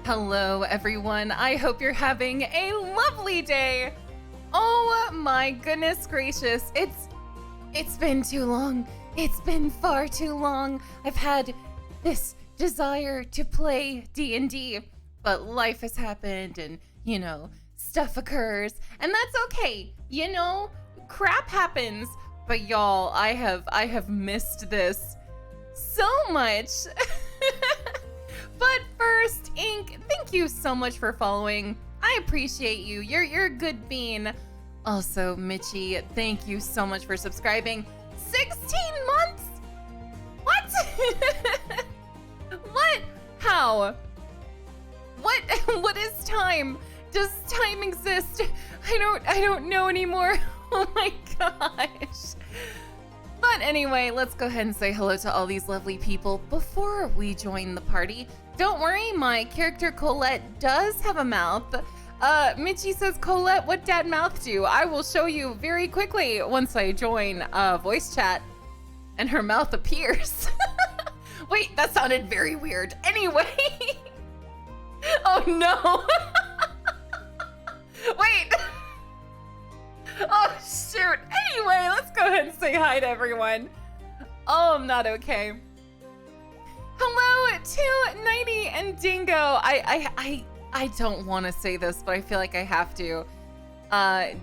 Hello, everyone. I hope you're having a lovely day. Oh my goodness gracious. It's been too long. It's been far too long. I've had this desire to play D&D, but life has happened and, stuff occurs, and that's okay. Crap happens. But y'all, I have missed this so much. But first, Ink, thank you so much for following. I appreciate you. You're a good bean. Also, Mitchie, thank you so much for subscribing. 16 months? What? What? How? What is time? Does time exist? I don't know anymore. Oh my gosh. But anyway, let's go ahead and say hello to all these lovely people before we join the party. Don't worry, my character Colette does have a mouth. Mitchie says, Colette, what dad mouth do? I will show you very quickly once I join voice chat and her mouth appears. Wait, that sounded very weird. Anyway. Oh no. Wait. Oh shoot. Anyway, let's go ahead and say hi to everyone. Oh, I'm not okay. Hello to Nighty and Dingo. I don't want to say this, but I feel like I have to.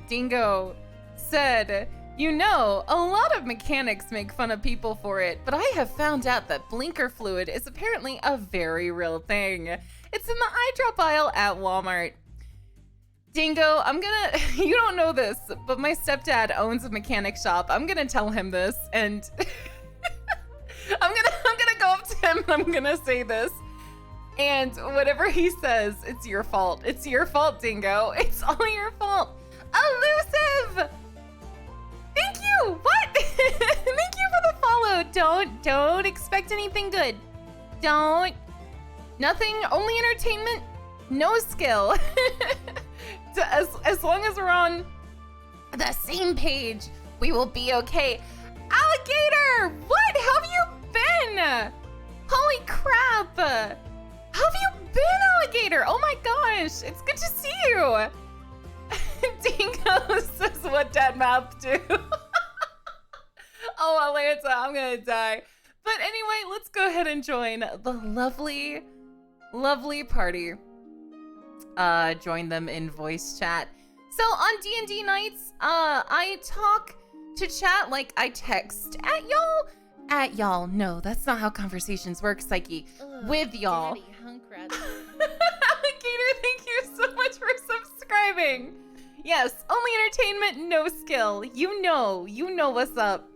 Dingo said, a lot of mechanics make fun of people for it, but I have found out that blinker fluid is apparently a very real thing. It's in the eye drop aisle at Walmart. Dingo, you don't know this, but my stepdad owns a mechanic shop. I'm gonna tell him this, and I'm gonna go up to him and I'm gonna say this. And whatever he says, it's your fault. It's your fault, Dingo. It's all your fault. Elusive! Thank you! What? Thank you for the follow. Don't expect anything good. Don't. Nothing, only entertainment, no skill. As long as we're on the same page, we will be okay. Alligator! What? How have you been? Holy crap! How have you been, Alligator? Oh my gosh, it's good to see you. Dingo says, what dad mouth do? Oh, Atlanta, I'm gonna die. But anyway, let's go ahead and join the lovely, lovely party. Join them in voice chat. So on D&D nights, I talk to chat like I text at y'all. At y'all. No, that's not how conversations work, Psyche. With y'all. Alligator, thank you so much for subscribing. Yes, only entertainment, no skill. You know what's up.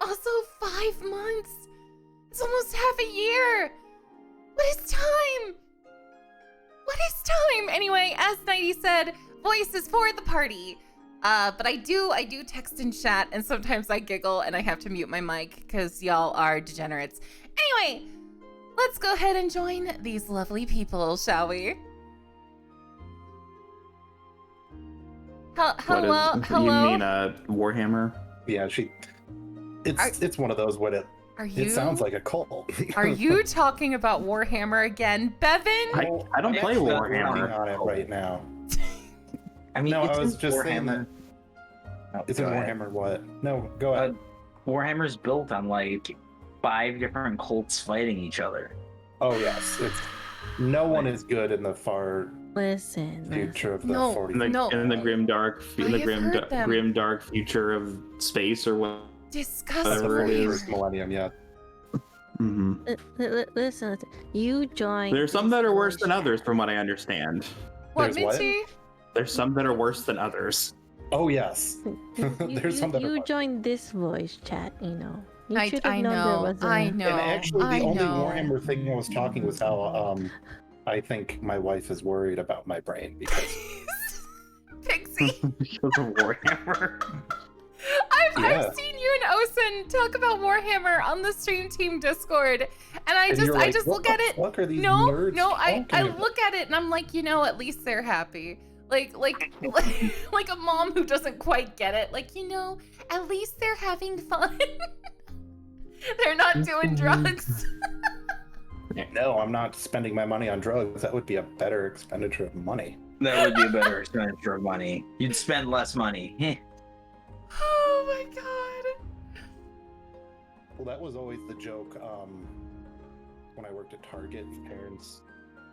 Also, 5 months. It's almost half a year. What is time? What is time? Anyway, as Nighty said, voice is for the party. But I do text and chat, and sometimes I giggle and I have to mute my mic because y'all are degenerates. Anyway, let's go ahead and join these lovely people, shall we? Hello? You mean Warhammer? Yeah, it's one of those when it sounds like a cult. Are you talking about Warhammer again, Bevan? I don't play Warhammer. On it right now. I mean, no, it's I was just saying Warhammer. that. It's in Warhammer. What? No, go ahead. Warhammer's built on like 5 different cults fighting each other. Oh yes, no one is good in the far Listen. future of the 40. In the grimdark, grimdark future of space or what? Disgusting. Whatever it is. First millennium, yeah. Mm-hmm. Listen. You joined. There's some that are worse than others, from what I understand. What, There's what? Mitchie? There's some that are worse than others. Oh yes. There's some that are You fun. joined this voice chat, You I should have known there was a... I know. And actually, the only know. Warhammer thing I was talking was how I think my wife is worried about my brain because Pixie. Because of Warhammer. I've seen you and Osen talk about Warhammer on the Stream Team Discord, and I you're like, just "What look the at it. fuck are these No, nerds I talking about?" look at it and I'm like, at least they're happy. Like a mom who doesn't quite get it. Like, at least they're having fun. They're not doing drugs. No, I'm not spending my money on drugs. That would be a better expenditure of money. That would be a better expenditure of money. You'd spend less money. Oh my god. Well, that was always the joke. When I worked at Target, parents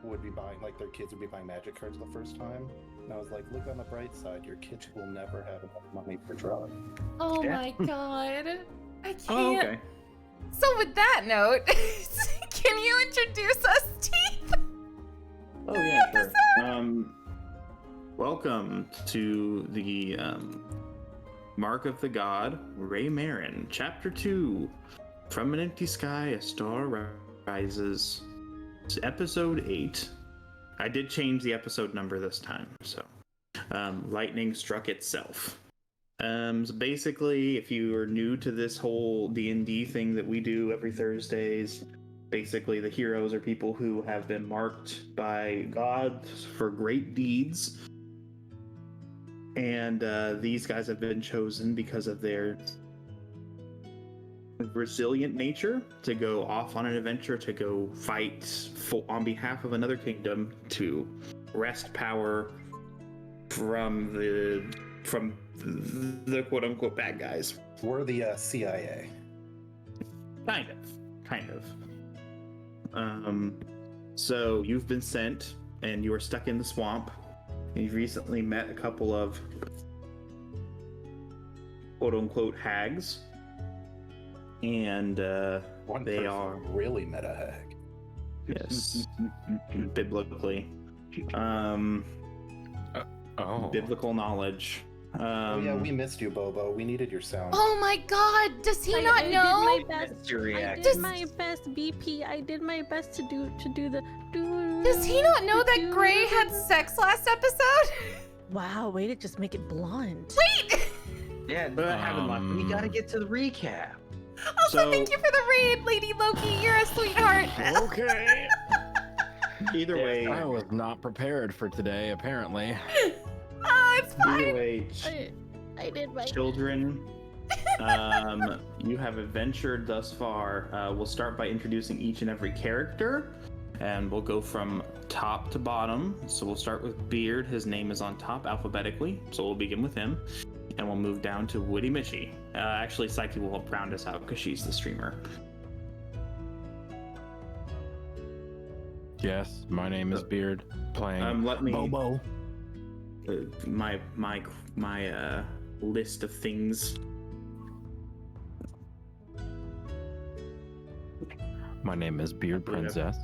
would be buying, like, their kids would be buying magic cards the first time. And I was like, look on the bright side, your kids will never have enough money for drugs. Oh Yeah. my god. I can't. Oh, okay. So with that note, can you introduce us, Steve? Oh yeah, sure. Welcome to the Mark of the God, Ray Marin, Chapter 2. From an empty sky, a star rises. It's Episode 8. I did change the episode number this time, so. Lightning struck itself. So basically, if you are new to this whole D&D thing that we do every Thursdays, basically the heroes are people who have been marked by gods for great deeds. And these guys have been chosen because of their resilient nature to go off on an adventure, to go fight on behalf of another kingdom, to wrest power from the quote-unquote bad guys. We're the CIA. Kind of. So you've been sent, and you are stuck in the swamp. And you've recently met a couple of quote-unquote hags, and One they person are really meta hag. yes, biblically, biblical knowledge. Oh yeah, we missed you, Bobo. We needed your sound. Oh my god, does he not I know? did my best. That's your I reaction. did my best, BP. I did my best to do the. Does he not know that Gray had sex last episode? Wow, way to just make it blunt. Wait! Yeah, but I haven't left. We gotta get to the recap. Also, So- thank you for the raid, Lady Loki. You're a sweetheart. Okay. Either way, I was not prepared for today, apparently. Oh, it's either fine. way, I did my. children, you have adventured thus far. We'll start by introducing each and every character, and we'll go from top to bottom. So we'll start with Beard. His name is on top alphabetically, so we'll begin with him, and we'll move down to Woody Michi. Actually, Psyche will help round us out because she's the streamer. Yes, my name is Beard, playing Let me Bobo. my list of things. My name is Beard Bring it up. Princess.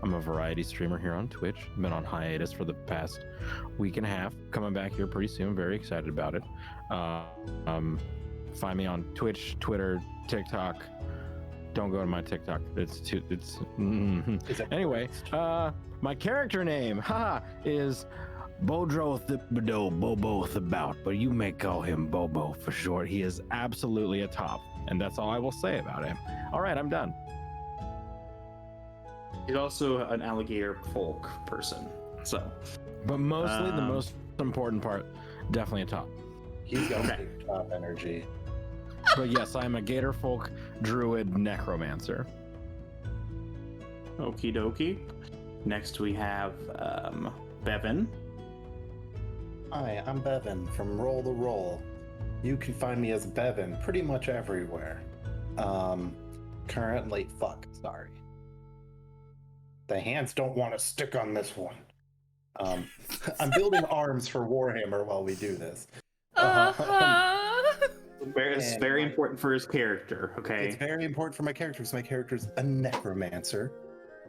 I'm a variety streamer here on Twitch. Been on hiatus for the past week and a half. Coming back here pretty soon. Very excited about it. Find me on Twitch, Twitter, TikTok. Don't go to my TikTok. It's too. It's. Is it Anyway, my character name, is Bodro Thibodeau, Bobo Thibout, but you may call him Bobo for short. He is absolutely a top, and that's all I will say about him. All right, I'm done. He's also an alligator folk person. So But mostly the Um, most important part, definitely a top. He's got Okay. big top energy. But yes, I'm a gator folk druid necromancer. okie dokie. Next we have Bevan. Hi, I'm Bevan from Roll the Roll. You can find me as Bevan pretty much everywhere. Currently, sorry. The hands don't want to stick on this one. I'm building arms for Warhammer while we do this. Uh-huh. It's And very my- important for his character, okay? It's very important for my character because my character's a necromancer.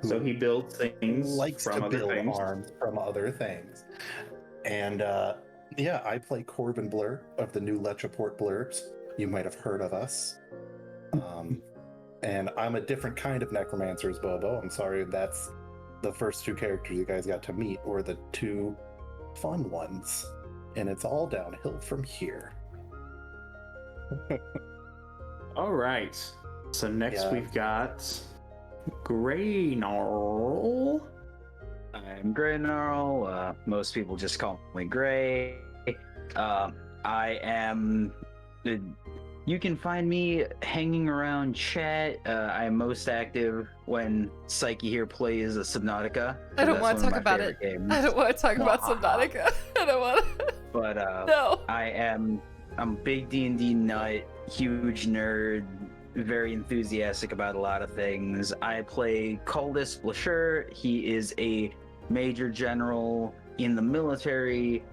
who So he builds things likes from to other build things. arms from other things. And yeah, I play Corbin Blur of the new Lechaport Blurbs. You might have heard of us. And I'm a different kind of necromancer as Bobo. I'm sorry, that's the first two characters you guys got to meet were the two fun ones. And it's all downhill from here. All right. So next Yeah. we've got Graynarl. I'm Gray Gnarl. Most people just call me Gray. I am You can find me hanging around chat. I'm most active when Psyche here plays a Subnautica. I don't want to talk about it. I don't want to talk about Subnautica. I don't want to. But No. I'm a big D&D nut, huge nerd, very enthusiastic about a lot of things. I play Cultist Blashur. He is a major general in the military.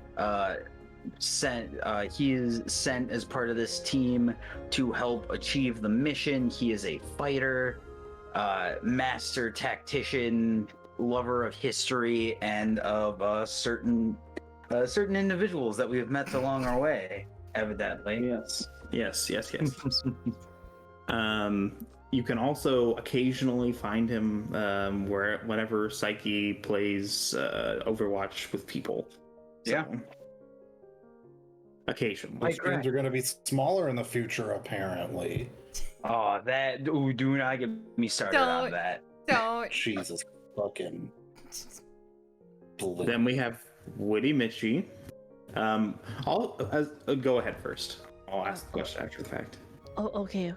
He is sent as part of this team to help achieve the mission. He is a fighter, master tactician, lover of history, and of certain individuals that we have met along our way, evidently. Yes. You can also occasionally find him whenever Psyche plays Overwatch with people. So, Yeah. Occasionally. Those games are going to be smaller in the future, apparently. Oh, do not get me started on that. Don't. Jesus fucking. Then we have Woody Mitchie. Go ahead first. I'll ask the question after the fact. Oh, okay.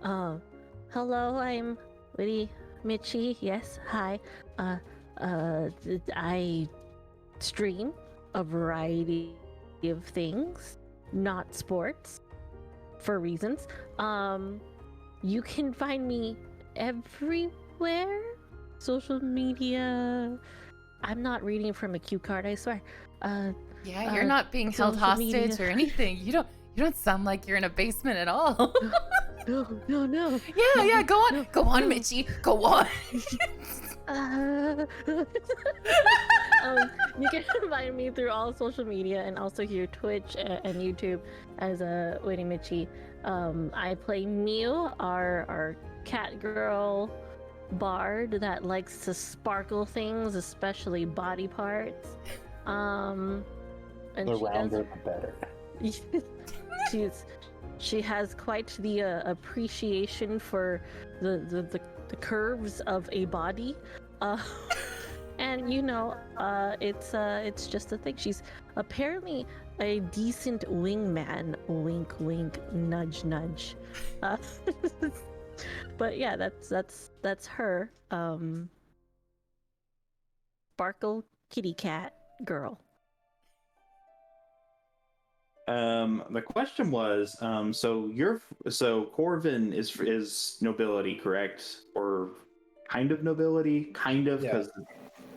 Hello, I'm Witty Mitchie. Yes, hi. I stream a variety of things, not sports, for reasons. You can find me everywhere. Social media. I'm not reading from a cue card, I swear. Yeah, you're not being held social hostage media. or anything. You don't sound like you're in a basement at all. No. Yeah, go on. No, Go on, no. Mitchie. Go on. You can find me through all social media and also here Twitch and YouTube as a Witty Mitchie. I play Mew, our cat girl bard that likes to sparkle things, especially body parts. And The she rounder, the better. she has quite the appreciation for the curves of a body, and it's just a thing. She's apparently a decent wingman. Wink, wink, nudge, nudge. But yeah, that's her. Sparkle kitty cat girl. The question was, so Corvin is nobility, correct? Or kind of nobility? Kind of, Yeah.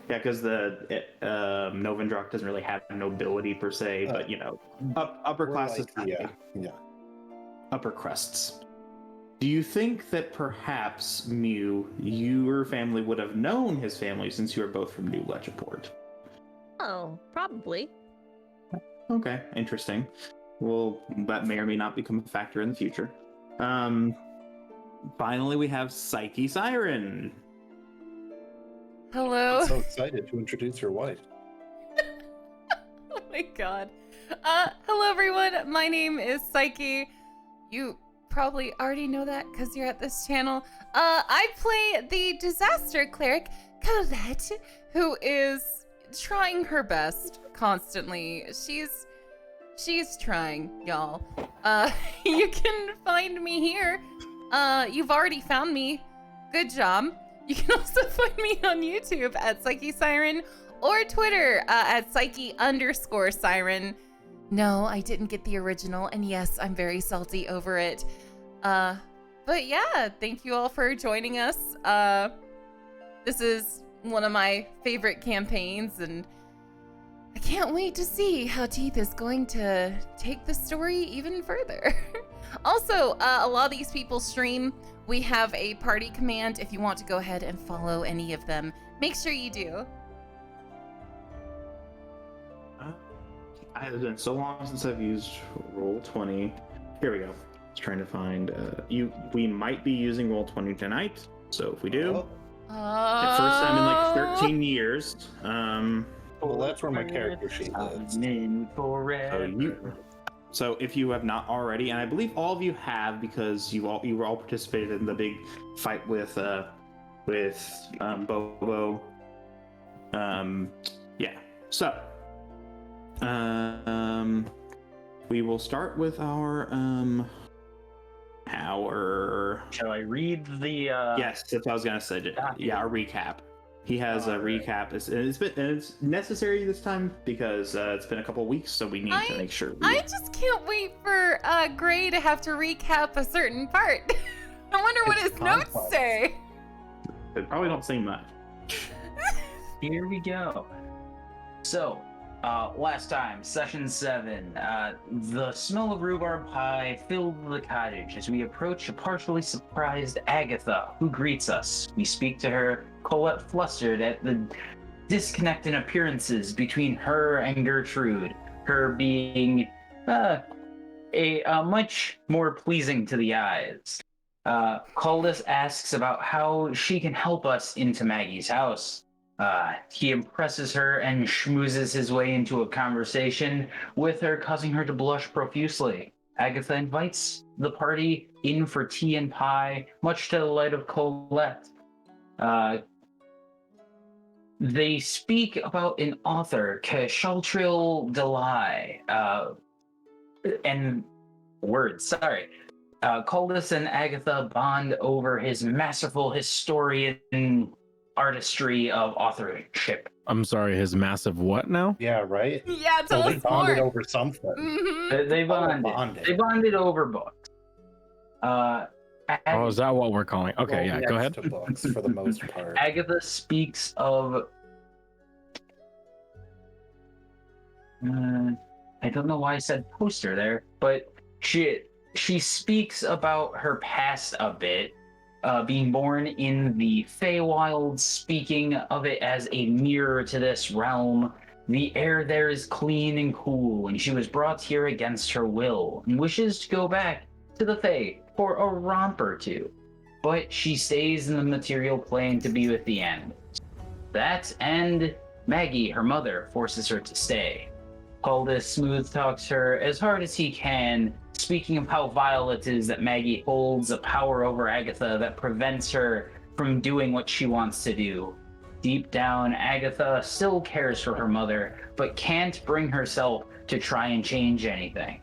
because the Novendrock doesn't really have nobility per se, but upper We're class like, society, yeah. upper crusts. Do you think that perhaps Mew, your family would have known his family since you are both from New Ledgeport? Oh, probably. Okay, interesting. Well, that may or may not become a factor in the future. Finally, we have PsycheSiren. Hello. I'm so excited to introduce your wife. Oh my god. Hello everyone. My name is Psyche. You probably already know that because you're at this channel. I play the disaster cleric, Colette, who is trying her best constantly. She's trying, y'all. You can find me here. You've already found me. Good job. You can also find me on YouTube at PsycheSiren or Twitter at Psyche_Siren. No, I didn't get the original, and yes, I'm very salty over it. But yeah, thank you all for joining us. This is one of my favorite campaigns, and I can't wait to see how Teeth is going to take the story even further. Also, a lot of these people stream. We have a party command if you want to go ahead and follow any of them. Make sure you do. It's been so long since I've used Roll20. Here we go. Just trying to find we might be using Roll20 tonight. So if we do, the first time in like 13 years. Well, that's where my character sheet lives. So if you have not already, and I believe all of you have, because you were all participated in the big fight with Bobo. Yeah. So we will start with our power. Shall I read the? Yes, that's what I was gonna say. Yeah, a recap. He has a Alright. recap. It's necessary this time because it's been a couple weeks, so we need to make sure. I just can't wait for Gray to have to recap a certain part. I wonder what It's his notes complex. say. They probably don't say much. Here we go. So, last time, session 7, the smell of rhubarb pie filled the cottage as we approach a partially surprised Agatha, who greets us. We speak to her, Colette flustered at the disconnect in appearances between her and Gertrude, her being a much more pleasing to the eyes. Caldas asks about how she can help us into Maggie's house. He impresses her and schmoozes his way into a conversation with her, causing her to blush profusely. Agatha invites the party in for tea and pie, much to the delight of Colette. They speak about an author, Keshaltril Delay, and words, sorry. Caldas and Agatha bond over his masterful historian artistry of authorship. I'm sorry, his massive what now? Yeah, right? Yeah, So tell they us bonded more. over something. Mm-hmm. They bonded. bonded. They bonded over books. Oh, is that what we're calling? Okay, yeah, go ahead. To books for the most part. Agatha speaks of. I don't know why I said poster there, but she speaks about her past a bit, being born in the Feywild, speaking of it as a mirror to this realm. The air there is clean and cool, and she was brought here against her will, and wishes to go back to the Fey for a romp or two. But she stays in the material plane to be with the end. That and Maggie, her mother, forces her to stay. Caldas smooth talks her as hard as he can, speaking of how vile it is that Maggie holds a power over Agatha that prevents her from doing what she wants to do. Deep down, Agatha still cares for her mother, but can't bring herself to try and change anything.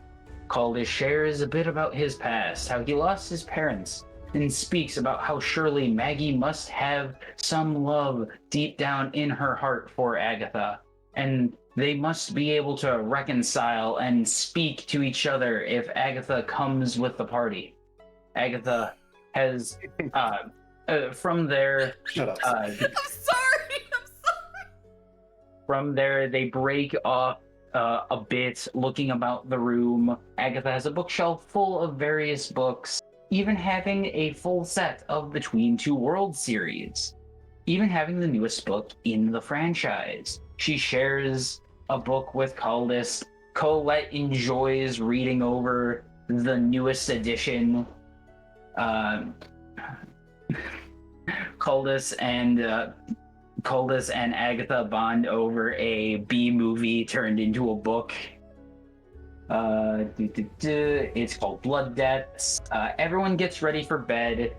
Caldas shares a bit about his past, how he lost his parents, and speaks about how surely Maggie must have some love deep down in her heart for Agatha, and they must be able to reconcile and speak to each other if Agatha comes with the party. Agatha has, from there, Shut up. I'm sorry. from there, they break off a bit, looking about the room. Agatha has a bookshelf full of various books, even having a full set of Between Two Worlds series, even having the newest book in the franchise. She shares a book with Caldas. Colette enjoys reading over the newest edition. Caldas and Agatha bond over a B movie turned into a book. It's called Blood Debts. Everyone gets ready for bed,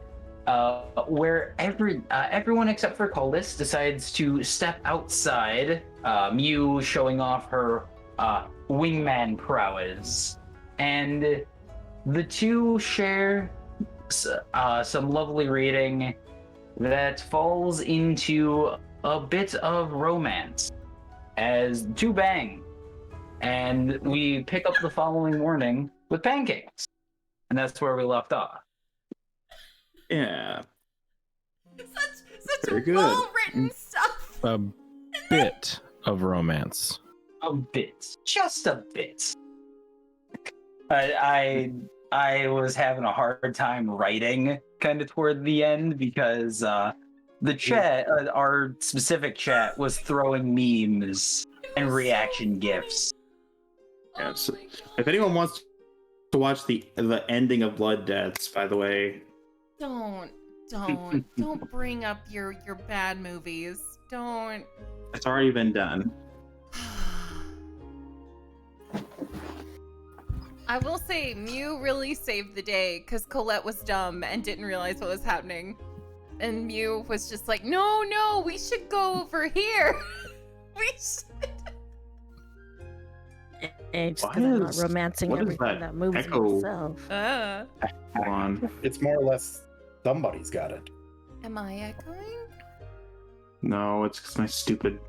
where everyone except for Caldas decides to step outside, Mew showing off her wingman prowess. And the two share some lovely reading that falls into a bit of romance as two bang. And we pick up the following morning with pancakes. And that's where we left off. Yeah. Such Very good. well-written stuff. A bit of romance. A bit. Just a bit. I was having a hard time writing kind of toward the end because the chat, our specific chat, was throwing memes and reaction gifs. Yeah, Oh so my God. if anyone wants to watch the ending of Blood Debts, by the way, Don't bring up your bad movies. Don't. it's already been done. I will say, Mew really saved the day because Colette was dumb and didn't realize what was happening. And Mew was just like, no, we should go over here. We should. It's Why because I'm not is- romancing what is everything that that moves echo? myself. Hold on. It's more or less somebody's got it. Am I echoing? No, it's because my stupid.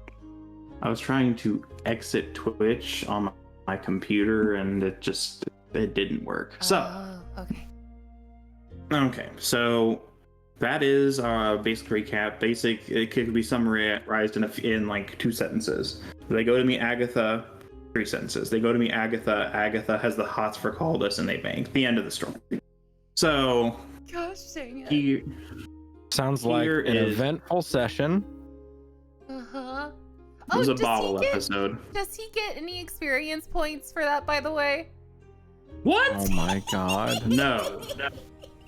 I was trying to exit Twitch on my computer and it didn't work. So, Oh, okay. so that is our basic recap. It could be summarized in like 2 sentences. They go to meet Agatha, 3 sentences. They go to meet Agatha. Agatha has the hots for Caldus, and they bang. The end of the story. So Gosh dang it. he Sounds like Here an is- eventful session. Uh-huh. it was a does bottle he get, episode. Does he get any experience points for that, by the way? What? Oh my god. No.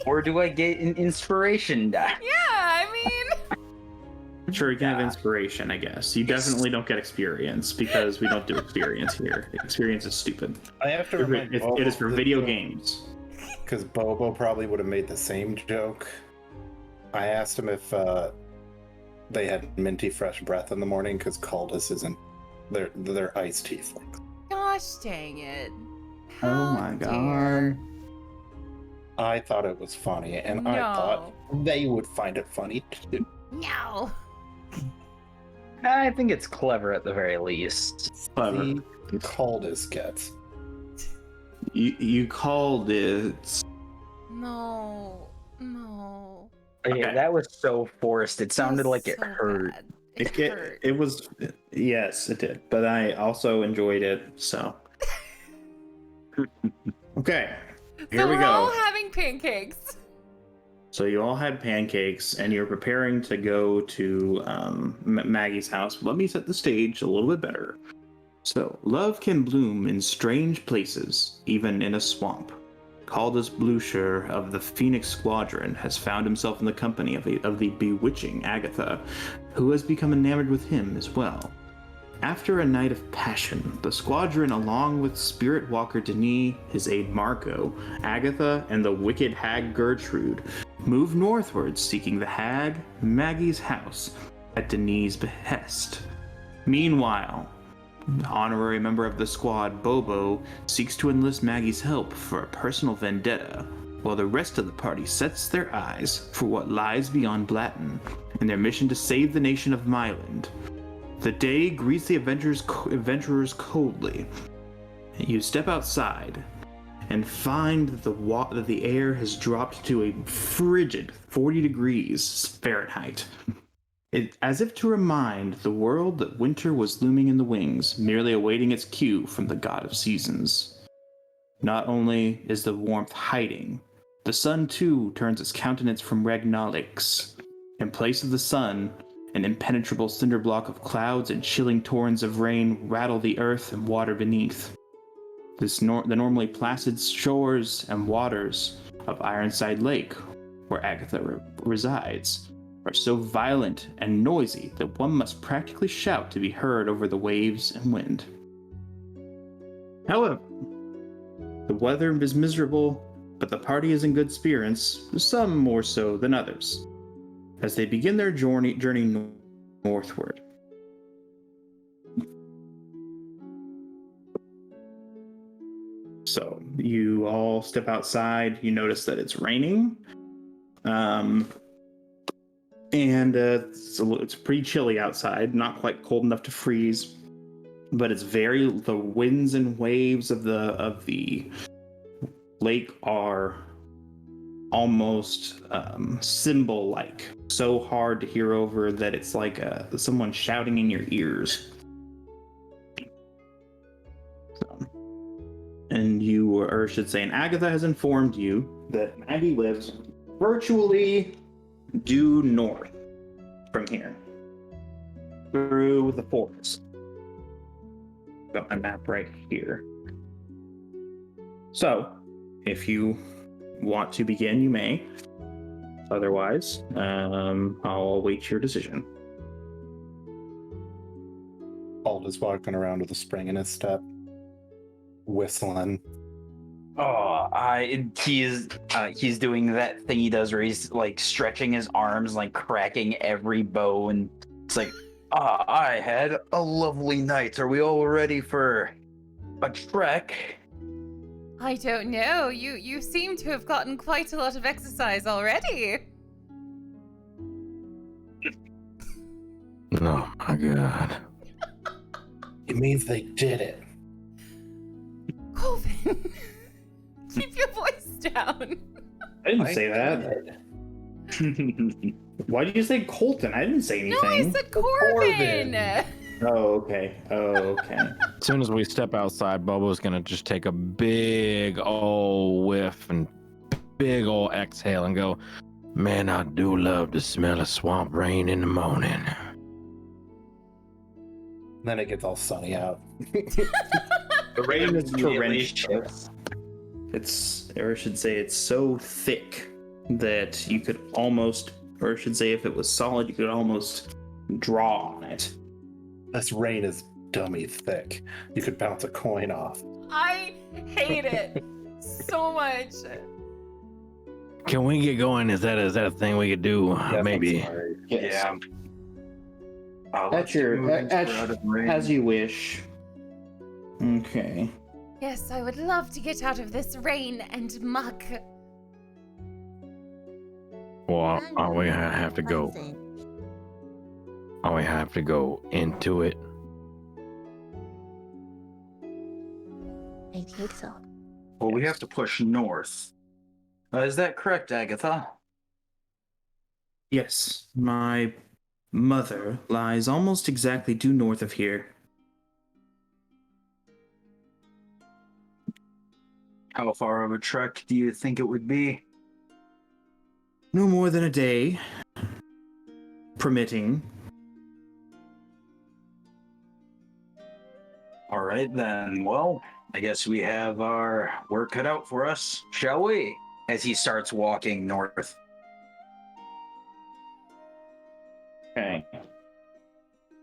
Or do I get an inspiration die? Yeah, I mean... Sure, you can have inspiration, I guess. You definitely don't get experience because we don't do experience here. Experience is stupid. I have to remind It is for video games. Because Bobo probably would have made the same joke. I asked him if they had minty fresh breath in the morning because Caldus isn't. They're iced tieflings. Gosh dang it. Oh How my dare. god. I thought it was funny, and I thought they would find it funny too. No. I think it's clever at the very least. Clever. See, Caldus gets. You called it. No. Okay, Okay. that was so forced. It sounded like it So hurt. bad. It hurt. It was. Yes, it did. But I also enjoyed it, so. Okay. Here So we we're go. all having pancakes. So you all had pancakes, and you're preparing to go to Maggie's house. Let me set the stage a little bit better. So, love can bloom in strange places, even in a swamp. Caldus Blucher of the Phoenix Squadron has found himself in the company of the bewitching Agatha, who has become enamored with him as well. After a night of passion, the squadron, along with Spirit Walker Denis, his aide Marco, Agatha, and the wicked hag Gertrude, move northward seeking the hag Maggie's house at Denis' behest. Meanwhile, the honorary member of the squad, Bobo, seeks to enlist Maggie's help for a personal vendetta, while the rest of the party sets their eyes for what lies beyond Blatton in their mission to save the nation of Myland. The day greets the adventurers coldly. You step outside and find that the air has dropped to a frigid 40 degrees Fahrenheit. As if to remind the world that winter was looming in the wings, merely awaiting its cue from the god of seasons. Not only is the warmth hiding, the sun too turns its countenance from Ragnarix. In place of the sun, an impenetrable cinder block of clouds and chilling torrents of rain rattle the earth and water beneath. The normally placid shores and waters of Ironside Lake, where Agatha resides, are so violent and noisy that one must practically shout to be heard over the waves and wind. However, the weather is miserable, but the party is in good spirits, some more so than others, as they begin their journey northward. So you all step outside. You notice that it's raining, and it's pretty chilly outside. Not quite cold enough to freeze, but the winds and waves of the lake are almost cymbal-like, so hard to hear over that it's like someone shouting in your ears. And Agatha has informed you that Maggie lives virtually due north from here through the forest. Got my map right here. So, if you want to begin, you may. Otherwise, I'll await your decision. Caldus walking around with a spring in his step, whistling. Oh, he's doing that thing he does where he's like stretching his arms, like cracking every bow, and it's like, I had a lovely night. Are we all ready for a trek. I don't know. You seem to have gotten quite a lot of exercise already. Oh my god. It means they did it. Colvin, keep your voice down. I didn't say that. Why did you say Colton? I didn't say anything. No, I said Corvin. Oh, okay. As soon as we step outside, Bobo's gonna just take a big old whiff and big old exhale and go, man, I do love to smell a swamp rain in the morning. Then it gets all sunny out. The rain is Immediately torrential. Or I should say, it's so thick that you could almost, or I should say, if it was solid, you could almost draw on it. This rain is dummy thick. You could bounce a coin off. I hate it so much. Can we get going? Is that a thing we could do? Yes, Maybe. I'm sorry. Yeah. As you wish. Okay. Yes, I would love to get out of this rain and muck. Well, all we have to go. All we have to go into it. I think so. Well, we have to push north. Is that correct, Agatha? Yes, my mother lies almost exactly due north of here. How far of a trek do you think it would be? No more than a day, permitting. All right, then. Well, I guess we have our work cut out for us, shall we? As he starts walking north. Okay.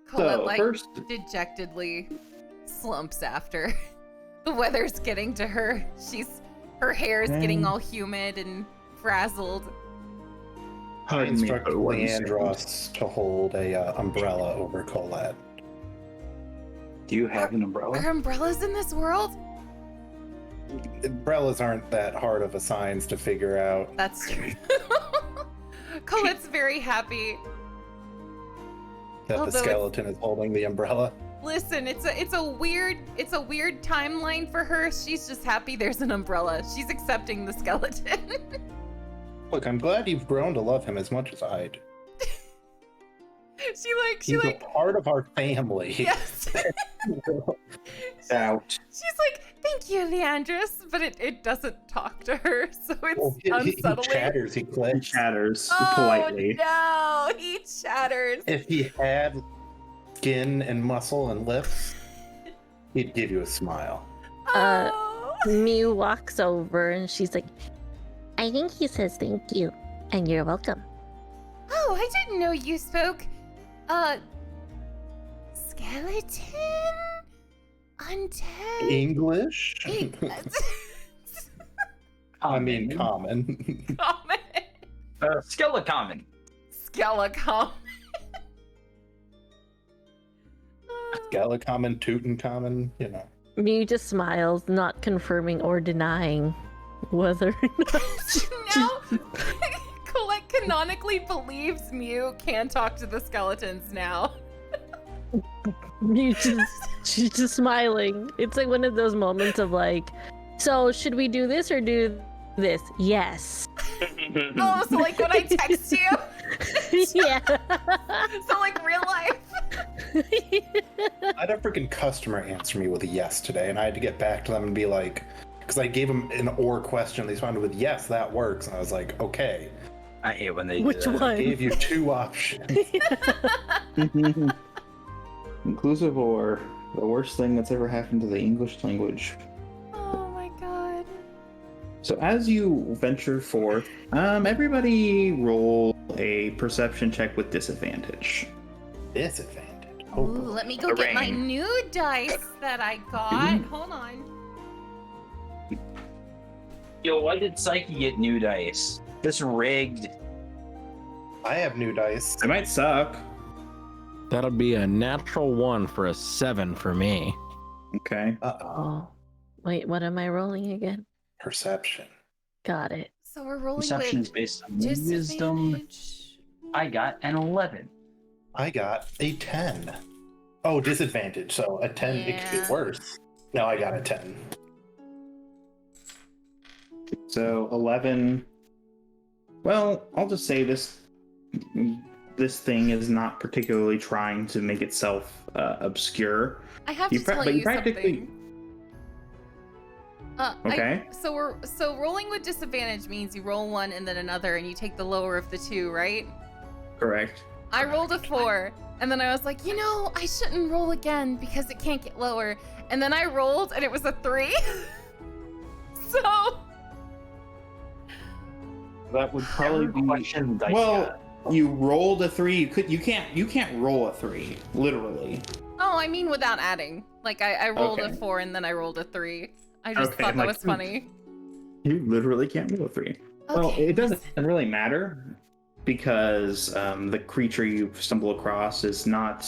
Colette, So, like, first- dejectedly slumps after. The weather's getting to her. Her hair's getting all humid and frazzled. I instructed Leandros to hold a umbrella over Colette. Do you have an umbrella? Are umbrellas in this world? Umbrellas aren't that hard of a science to figure out. That's true. Colette's very happy. That Although the skeleton is holding the umbrella. Listen, it's a weird timeline for her. She's just happy there's an umbrella. She's accepting the skeleton. Look, I'm glad you've grown to love him as much as I do. He's a part of our family. Yes. Out. She's like, thank you, Leandros, but it doesn't talk to her, so it's Well, he unsettling. chatters, he He clicks. chatters Oh politely. no, he chatters. If he had skin and muscle and lips, he'd give you a smile. Oh. Mew walks over and she's like, I think he says thank you and you're welcome. Oh, I didn't know you spoke. Skeleton? Undead? English? I mean, Common. common. Common. Skelecommon. Skelecommon. Skelecommon, Tutankhamun, you know. Mew just smiles, not confirming or denying whether or not No. Colette canonically believes Mew can talk to the skeletons now. she's just smiling. It's like one of those moments of like, so should we do this or do this? Yes. Oh, so like when I text you? Yeah. So like real life? I had a freaking customer answer me with a yes today, and I had to get back to them and be like, because I gave them an or question, they responded with yes, that works, and I was like, okay. I hate when they Which do that. one? I gave you two options. Inclusive or the worst thing that's ever happened to the English language. Oh my god. So as you venture forth, everybody roll a perception check with disadvantage. Disadvantage. Ooh, Oh, let me go get my new dice that I got. Hold on. Yo, why did Psyche get new dice? This rigged. I have new dice. It might suck. That'll be a natural 1 for a 7 for me. Okay. Uh-oh. Oh. Wait, what am I rolling again? Perception. Got it. So we're rolling Perception is with based on wisdom. disadvantage. I got an 11. I got a 10. Oh, disadvantage. So a 10, it could Yeah. be worse. No, I got a 10. So 11. Well, I'll just say this thing is not particularly trying to make itself obscure. I have You to pra- tell but you you practically- something. Okay. So rolling with disadvantage means you roll one and then another, and you take the lower of the two, right? Correct. I rolled a 4, and then I was like, I shouldn't roll again because it can't get lower. And then I rolled, and it was a 3. So That would probably be. Question dice Well, god. you rolled a 3. You can't roll a 3 literally. oh, I mean without adding. Like I rolled a Okay. 4 and then I rolled a 3. I just Okay, thought that like- was funny. You literally can't roll a 3. Well, Okay, it doesn't listen. really matter because the creature you stumble across is not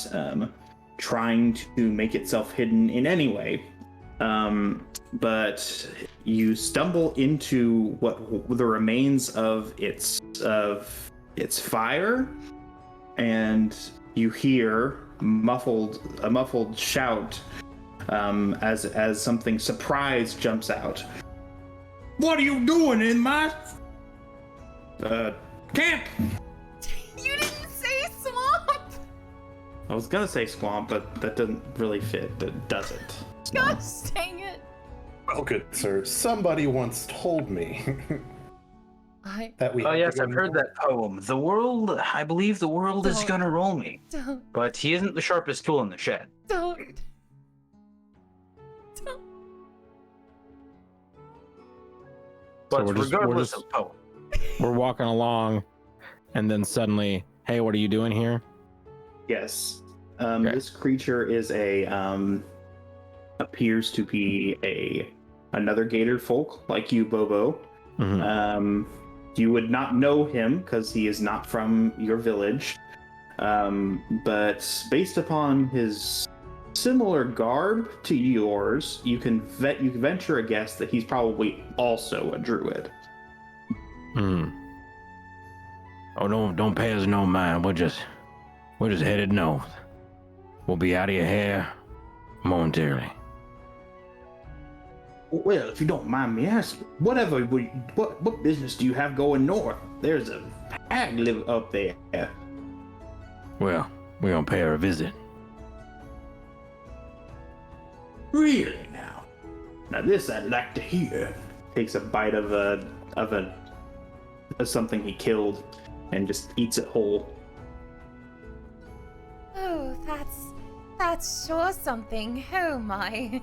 trying to make itself hidden in any way. But you stumble into what the remains of its fire, and you hear a muffled shout as something surprised jumps out. What are you doing in my camp? You didn't say swamp. I was gonna say swamp, but that doesn't really fit. That doesn't. Gosh dang it. Well, good sir, somebody once told me that we. Oh had to yes, go I've heard that poem. I believe the world is Don't. gonna roll me. Don't. But he isn't the sharpest tool in the shed. Don't. But we're regardless just- of poem. We're walking along, and then suddenly, hey, what are you doing here? Yes. Okay. This creature is appears to be another gator folk like you, Bobo. Mhm. You would not know him because he is not from your village. But based upon his similar garb to yours, you can venture a guess that he's probably also a druid. Hmm. Oh, don't pay us no mind. We're just headed north. We'll be out of your hair momentarily. Well, if you don't mind me asking, what business do you have going north? There's a hag live up there. Well, we're gonna pay her a visit. Really now? Now this I'd like to hear. Takes a bite of something he killed and just eats it whole. Oh, that's sure something. Oh my.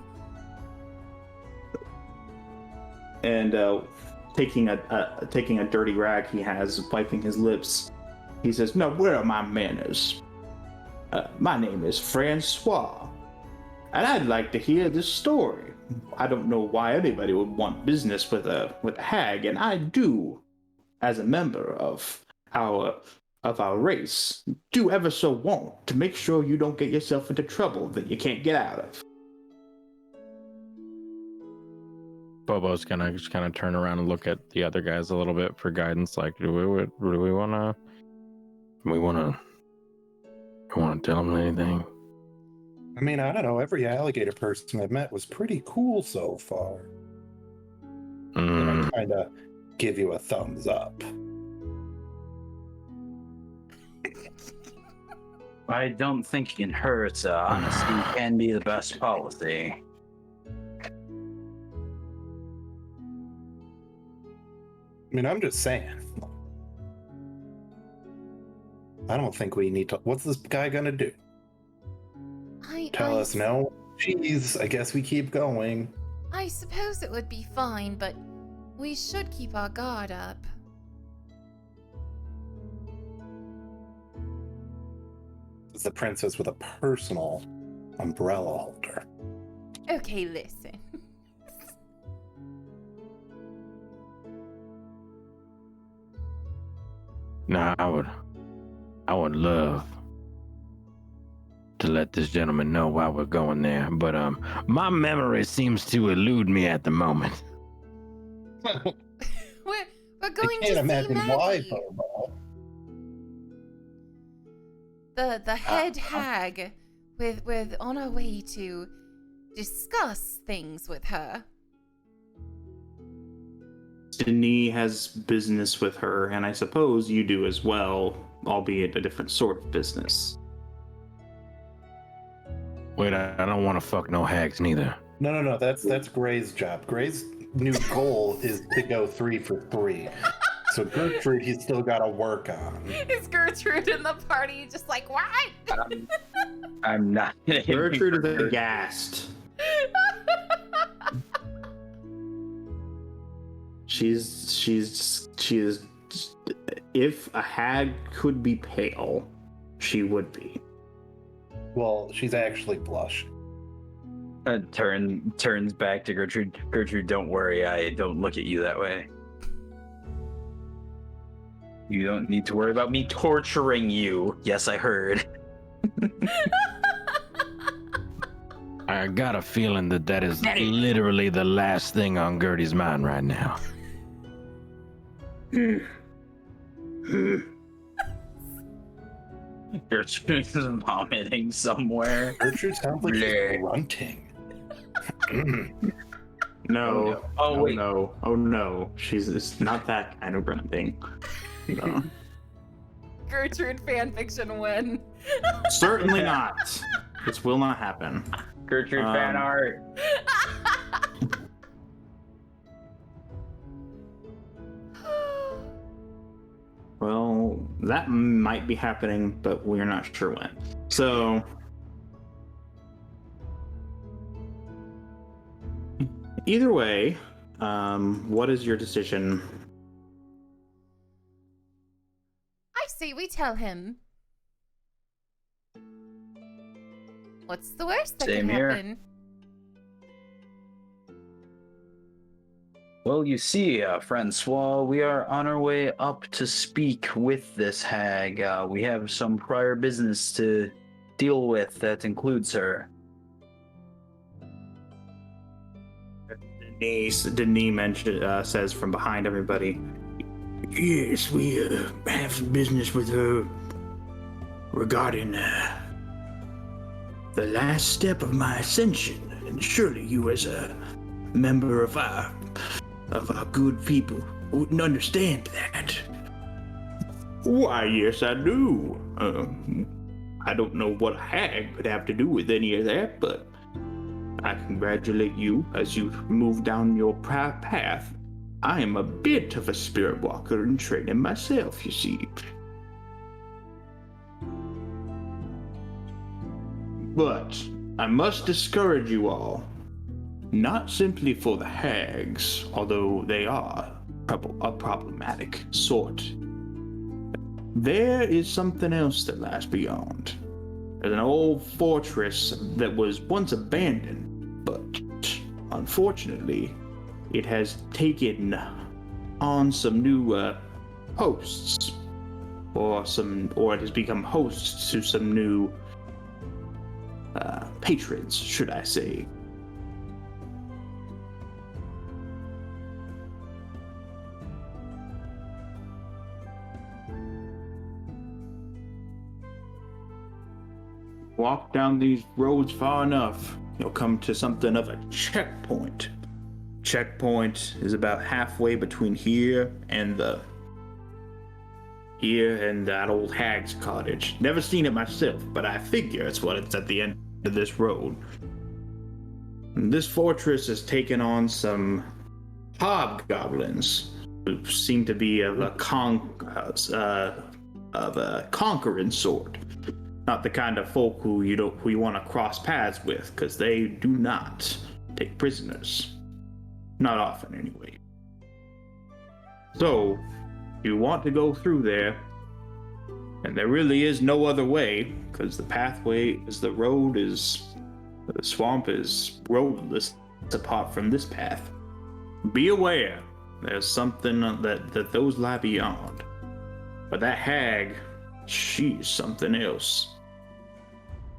And taking a dirty rag he has, wiping his lips, he says, "Now where are my manners? My name is Francois, and I'd like to hear this story. I don't know why anybody would want business with a hag, and I do, as a member of our race, do ever so want to make sure you don't get yourself into trouble that you can't get out of." Bobo's gonna just kind of turn around and look at the other guys a little bit for guidance. Like, do we wanna tell them anything? I mean, I don't know. Every alligator person I've met was pretty cool so far. And I kind of give you a thumbs up. I don't think in hurts. Honesty can be the best policy. I mean, I'm just saying. I don't think we need to. What's this guy gonna do? Tell us no? Jeez, I guess we keep going. I suppose it would be fine, but we should keep our guard up. It's the princess with a personal umbrella holder. Okay, listen. Nah, I would love to let this gentleman know why we're going there, but my memory seems to elude me at the moment. We're going I to can't imagine see why, Maggie, Bobo. the head hag, with on our way to discuss things with her. Denis has business with her, and I suppose you do as well, albeit a different sort of business. Wait, I don't want to fuck no hags neither. No. That's Gray's job. Gray's new goal is to go 3 for 3. So Gertrude, he's still got to work on. Is Gertrude in the party just like, what? I'm not. Gertrude is aghast. She is. If a hag could be pale, she would be. Well, she's actually blushing. Turns back to Gertrude. Gertrude, don't worry. I don't look at you that way. You don't need to worry about me torturing you. Yes, I heard. I got a feeling that is literally the last thing on Gertie's mind right now. Gertrude's vomiting somewhere. Gertrude sounds like she's grunting. No. Oh, wait. No. Oh no. It's not that kind of grunting. No. Gertrude fanfiction win. Certainly not. This will not happen. Gertrude fan art. Well, that might be happening, but we're not sure when. So, either way, what is your decision? I say we tell him. What's the worst that Same can here. happen? Well, you see, Francois, we are on our way up to speak with this hag. We have some prior business to deal with that includes her. Denis mentioned, says from behind everybody, yes, we have some business with her regarding the last step of my ascension, and surely you as a member of our good people wouldn't understand that. Why, yes, I do. I don't know what a hag would have to do with any of that, but I congratulate you as you move down your path. I am a bit of a spirit walker in training myself, you see. But I must discourage you all. Not simply for the hags, although they are a problematic sort. There is something else that lies beyond. There's an old fortress that was once abandoned, but unfortunately, it has taken on some new hosts, or it has become hosts to some new patrons, should I say. Walk down these roads far enough, you'll come to something of a checkpoint. Checkpoint is about halfway between here and that old hag's cottage. Never seen it myself, but I figure it's at the end of this road. And this fortress has taken on some hobgoblins who seem to be of a conquering sort. Not the kind of folk who you want to cross paths with, because they do not take prisoners. Not often, anyway. So, you want to go through there, and there really is no other way, because the swamp is roadless apart from this path. Be aware, there's something that those lie beyond. But that hag, she's something else.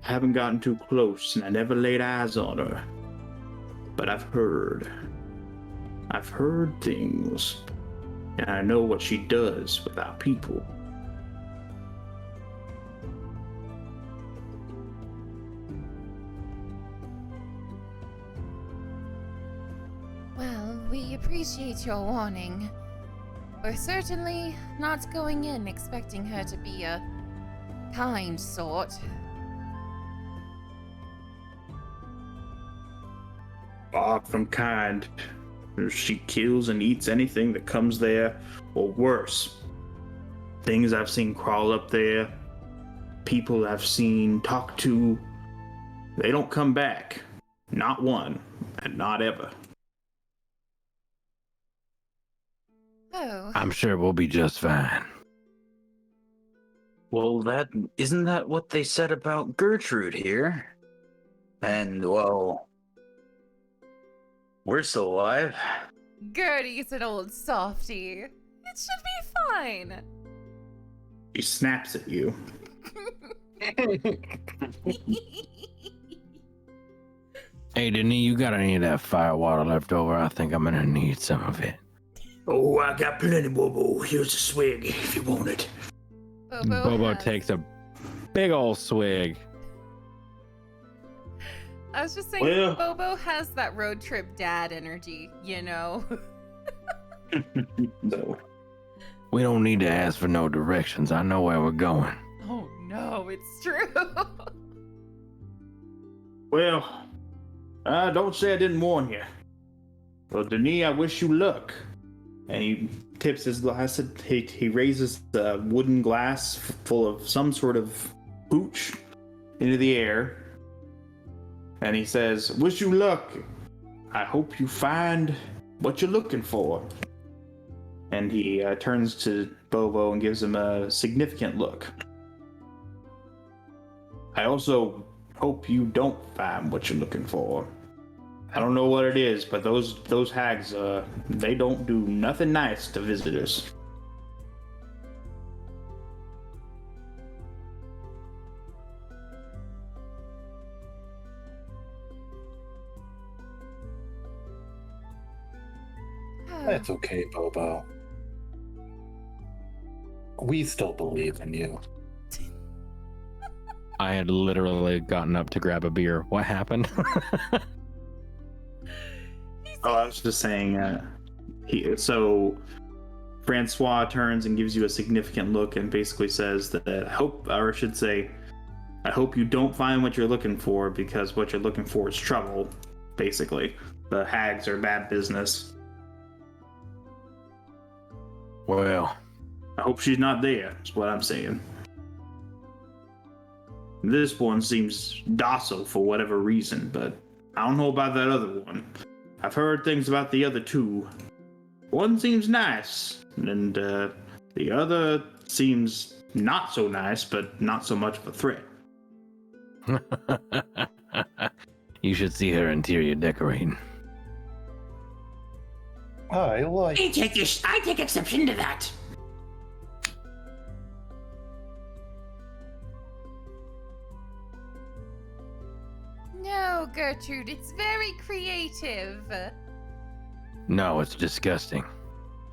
haven't gotten too close, and I never laid eyes on her. But I've heard. I've heard things, and I know what she does with our people. Well, we appreciate your warning. We're certainly not going in expecting her to be a kind sort. Far from kind. She kills and eats anything that comes there, or worse. Things I've seen crawl up there, people I've seen talk to, they don't come back. Not one, and not ever. Oh, I'm sure we'll be just fine. Well, isn't that what they said about Gertrude here? And, well, we're still alive. Gertie's an old softy. It should be fine. She snaps at you. Hey, Denny, you got any of that fire water left over? I think I'm gonna need some of it. Oh, I got plenty, Bobo. Here's a swig if you want it. Bobo has- takes a big old swig. I was just saying, Well- Bobo has that road trip dad energy, you know? So, We don't need to ask for no directions. I know where we're going. Oh no, it's true. well, don't say I didn't warn you. Well, Denis, I wish you luck. And he tips his glass. He raises the wooden glass full of some sort of hooch into the air. And he says, wish you luck. I hope you find what you're looking for. And he turns to Bobo and gives him a significant look. I also hope you don't find what you're looking for. I don't know what it is, but those hags, they don't do nothing nice to visitors. That's okay, Bobo. We still believe in you. I had literally gotten up to grab a beer. What happened? Oh, I was just saying, so Francois turns and gives you a significant look and basically says that I hope you don't find what you're looking for, because what you're looking for is trouble, basically. The hags are bad business. Well, I hope she's not there, is what I'm saying. This one seems docile for whatever reason, but I don't know about that other one. I've heard things about the other two. One seems nice, and the other seems not so nice, but not so much of a threat. you should see her interior decorating. I like. I take exception to that. No, Gertrude, it's very creative. No, it's disgusting.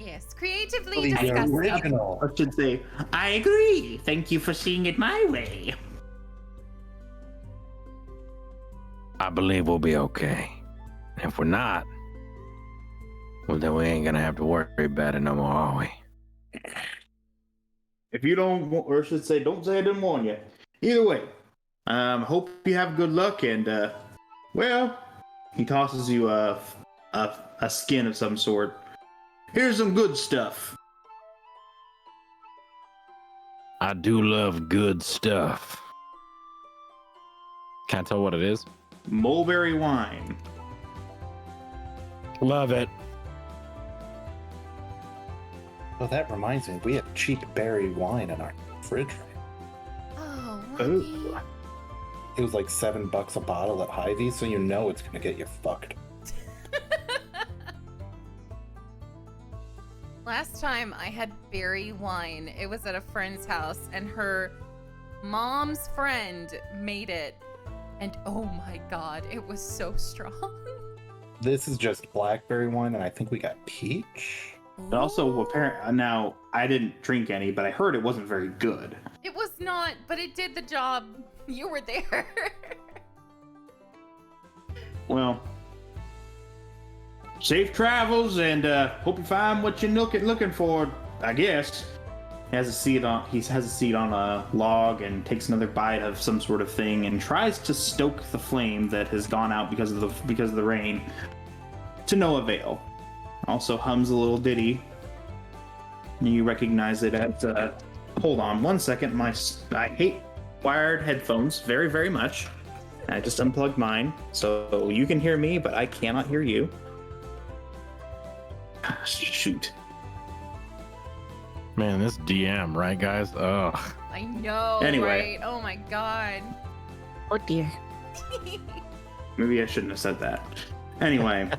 Yes, creatively Believe the disgusting. original. I should say, I agree. Thank you for seeing it my way. I believe we'll be okay. If we're not, well, then we ain't gonna have to worry about it no more, are we? If you don't, or I should say, don't say I didn't warn you. Either way, hope you have good luck, and well, he tosses you a skin of some sort. Here's some good stuff. I do love good stuff. Can't tell what it is. Mulberry wine. Love it. Oh, that reminds me, we have cheap berry wine in our refrigerator. Oh, Ooh. Lucky. It was like $7 a bottle at Hy-Vee, so you know it's gonna get you fucked. Last time I had berry wine, it was at a friend's house, and her Mom's friend made it. And oh my god, it was so strong. This is just blackberry one, and I think we got peach. But also, apparently, now I didn't drink any, but I heard it wasn't very good. It was not, but it did the job. You were there. Well, safe travels, and hope you find what you're looking for. I guess. He has a seat on a log and takes another bite of some sort of thing and tries to stoke the flame that has gone out because of the rain. To no avail. Also hums a little ditty. You recognize it as hold on one second. I hate wired headphones very, very much. I just unplugged mine, so you can hear me, but I cannot hear you. Shoot. Man, this DM, right, guys? Ugh. I know, Anyway. right? Oh my god. Oh dear. Maybe I shouldn't have said that. Anyway,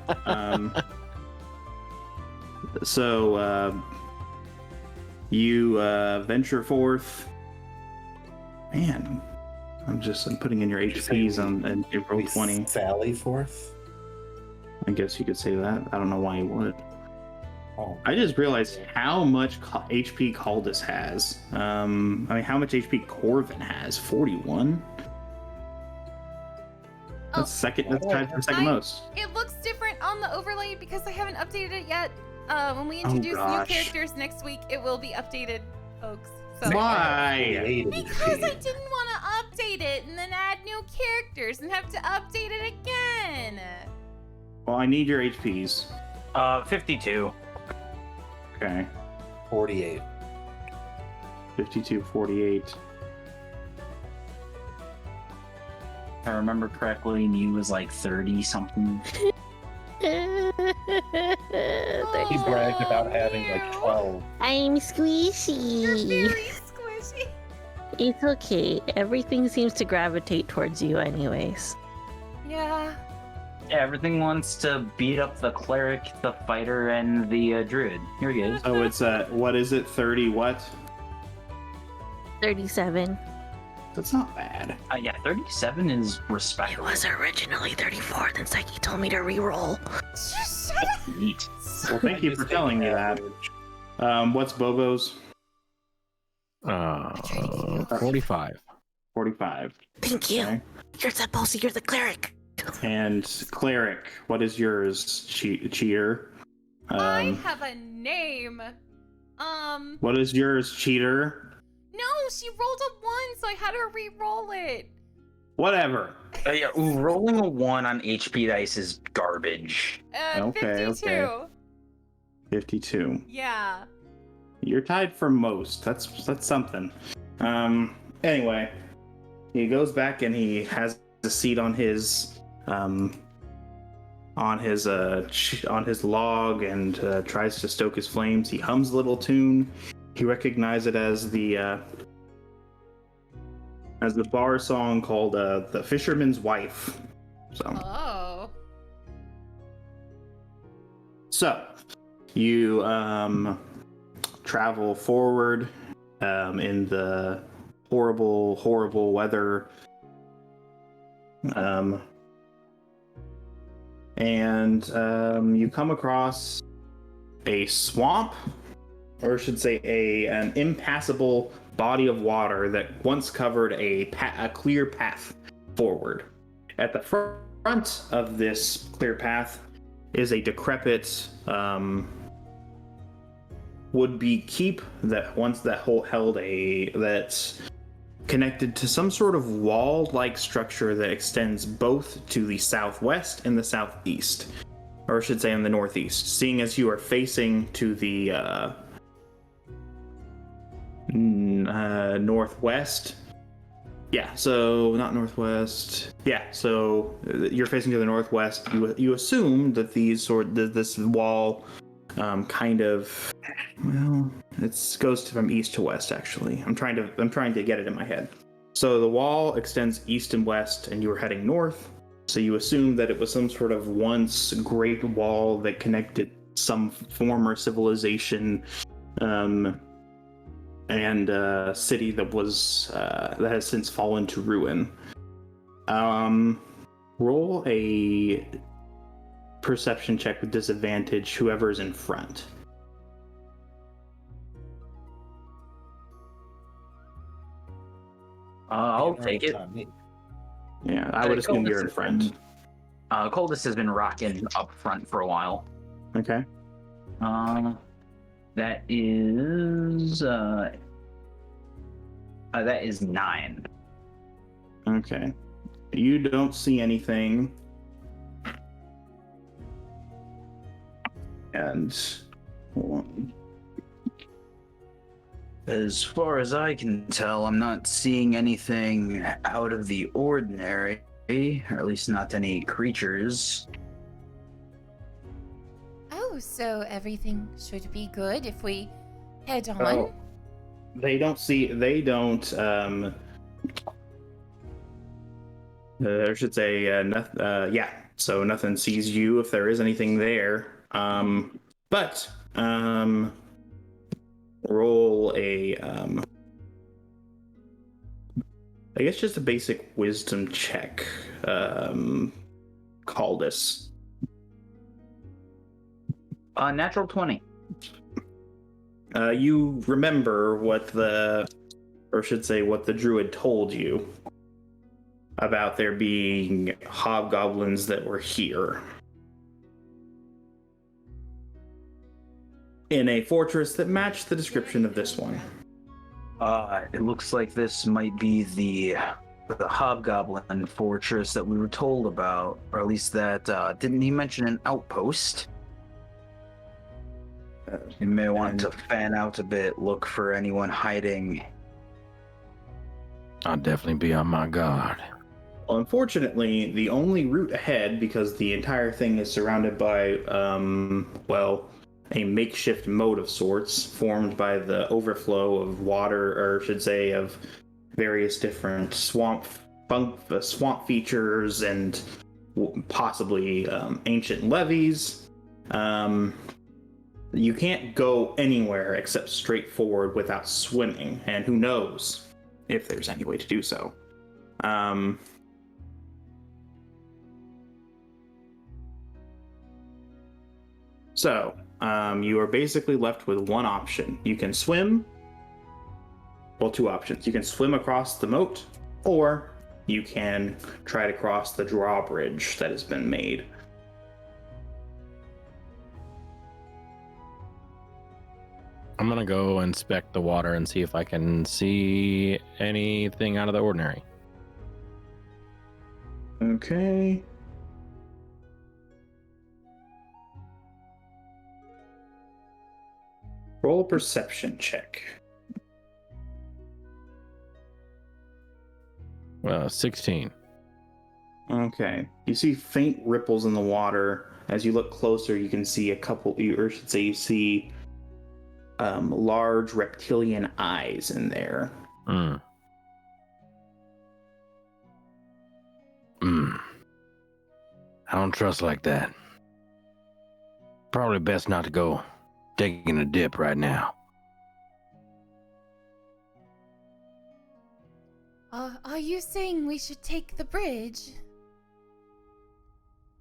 so you venture forth. Man, I'm putting in your HPs and you roll 20. Sally forth. I guess you could say that. I don't know why you would. Oh, I just realized how much HP Caldus has. I mean, how much HP Corvin has? 41. That's second. That's tied for second most. It looks different on the overlay because I haven't updated it yet. When we introduce new characters next week, it will be updated, folks. So Why? because I didn't want to update it and then add new characters and have to update it again. Well, I need your HPs. 52. Okay. 48. 52, 48. If I remember correctly, Mew was like 30 something. He bragged about having like 12. I'm You're squishy. very squishy. It's okay. Everything seems to gravitate towards you, anyways. Yeah. Yeah, everything wants to beat up the cleric, the fighter, and the druid. Here he is. Oh, it's what is it? 30 what? 37. That's not bad. Yeah, 37 is It respectable. was originally 34, then Psyche told me to re-roll. Just shut up. Neat. Well, thank you for telling me that. What's Bobo's? 45. 45. Thank you. Okay. You're supposed to, you're the cleric. And cleric, what is yours? Cheater. I have a name. What is yours? Cheater. No, she rolled a 1, so I had her re-roll it. Whatever. Yeah, rolling a 1 on HP dice is garbage. Okay, 52. okay. 52. Yeah. You're tied for most. That's something. Anyway, he goes back and he has a seat on his log and tries to stoke his flames. He hums a little tune. He recognizes it as the bar song called "The Fisherman's Wife." So you travel forward in the horrible weather. And you come across a swamp, or I should say an impassable body of water that once covered a clear path forward. At the front of this clear path is a decrepit would-be keep that once that's connected to some sort of wall-like structure that extends both to the southwest and the southeast, or I should say in the northeast. Seeing as you are facing to the northwest, so you're facing to the northwest. You assume that this wall kind of, well, it goes from east to west. Actually, I'm trying to get it in my head. So the wall extends east and west, and you were heading north. So you assume that it was some sort of once great wall that connected some former civilization and a city that was that has since fallen to ruin. Roll a perception check with disadvantage, whoever's in front. I'll take it. Yeah, I would assume you're in front. Coldest has been rocking up front for a while. Okay. That is 9. Okay. You don't see anything. And as far as I can tell, I'm not seeing anything out of the ordinary, or at least not any creatures. Oh, so everything should be good if we head on? Oh, they don't, I should say, yeah, so nothing sees you if there is anything there. But roll a, I guess just a basic wisdom check, Caldus. Natural 20. You remember what the druid told you about there being hobgoblins that were here in a fortress that matched the description of this one. It looks like this might be the hobgoblin fortress that we were told about, or at least that, didn't he mention an outpost? You may want to fan out a bit, look for anyone hiding. I'll definitely be on my guard. Well, unfortunately, the only route ahead, because the entire thing is surrounded by, a makeshift moat of sorts formed by the overflow of water, or I should say, of various different swamp features and possibly ancient levees. You can't go anywhere except straight forward without swimming, and who knows if there's any way to do so. So, you are basically left with one option. You can swim, well, two options. You can swim across the moat, or you can try to cross the drawbridge that has been made. I'm gonna go inspect the water and see if I can see anything out of the ordinary. Okay. Roll a perception check. 16. Okay. You see faint ripples in the water. As you look closer, you can see you see large reptilian eyes in there. I don't trust like that. Probably best not to go taking a dip right now. Are you saying we should take the bridge?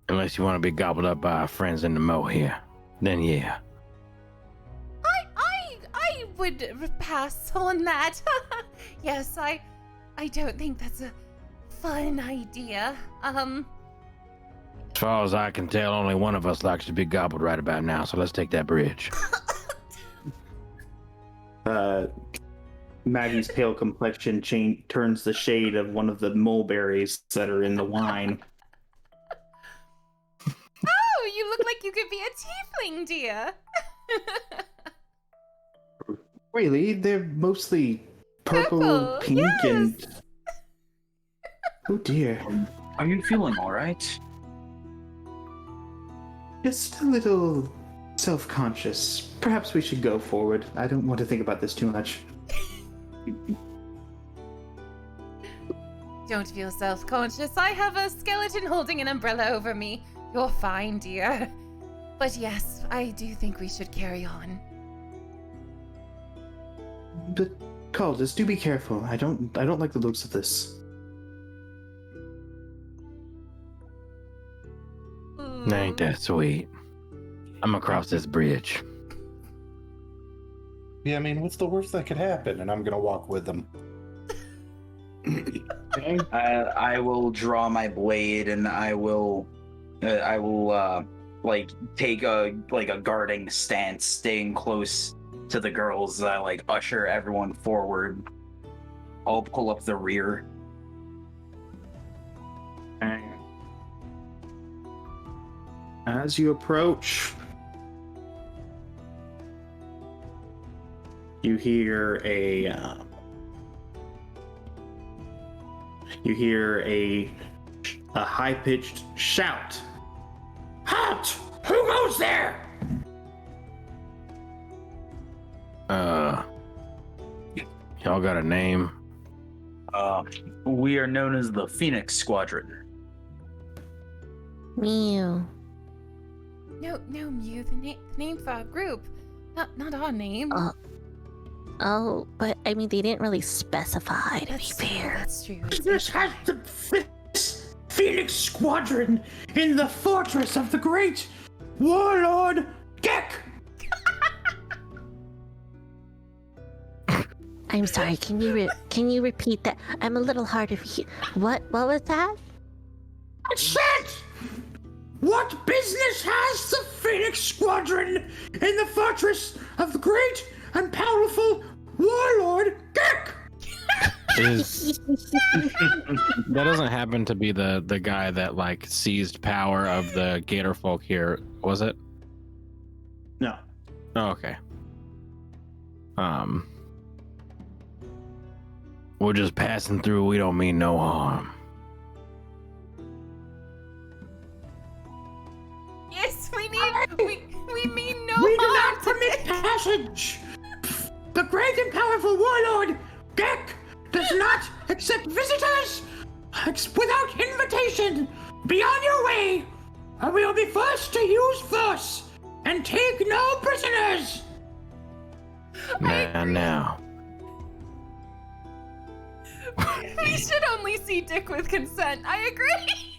Unless you want to be gobbled up by our friends in the moat here. Then yeah. I would pass on that. Yes, I don't think that's a fun idea. As far as I can tell, only one of us likes to be gobbled right about now, so let's take that bridge. Maggie's pale complexion turns the shade of one of the mulberries that are in the wine. Oh, you look like you could be a tiefling, dear. Really? They're mostly purple, pink, yes. and... Oh dear. Are you feeling alright? Just a little self-conscious. Perhaps we should go forward. I don't want to think about this too much. Don't feel self-conscious. I have a skeleton holding an umbrella over me. You're fine, dear. But yes, I do think we should carry on. but Caldas, do be careful. I don't like the looks of this. Ain't that sweet? I'm gonna cross this bridge. Yeah, I mean, what's the worst that could happen? And I'm gonna walk with them. I will draw my blade and I will like take a guarding stance, staying close to the girls. Like usher everyone forward. I'll pull up the rear. As you approach, you hear a high-pitched shout. Halt! Who goes there? Y'all got a name? We are known as the Phoenix Squadron. Mew. No, Mew. The name for our group, not our name. Oh, but I mean, they didn't really specify, to be That's fair. That's true. This has the Phoenix Squadron in the fortress of the great warlord Gek. I'm sorry. Can you repeat that? I'm a little hard of hear. What was that? I said, what business has the Phoenix Squadron in the fortress of the great and powerful warlord Gek? That doesn't happen to be the guy that like seized power of the Gator folk here, was it? No. Oh, okay. We're just passing through. We don't mean no harm. Yes, we mean no We do harm not permit today. passage. The great and powerful warlord Gek does not accept visitors without invitation. Be on your way, or we will be forced to use force and take no prisoners. Now. We should only see Dick with consent. I agree.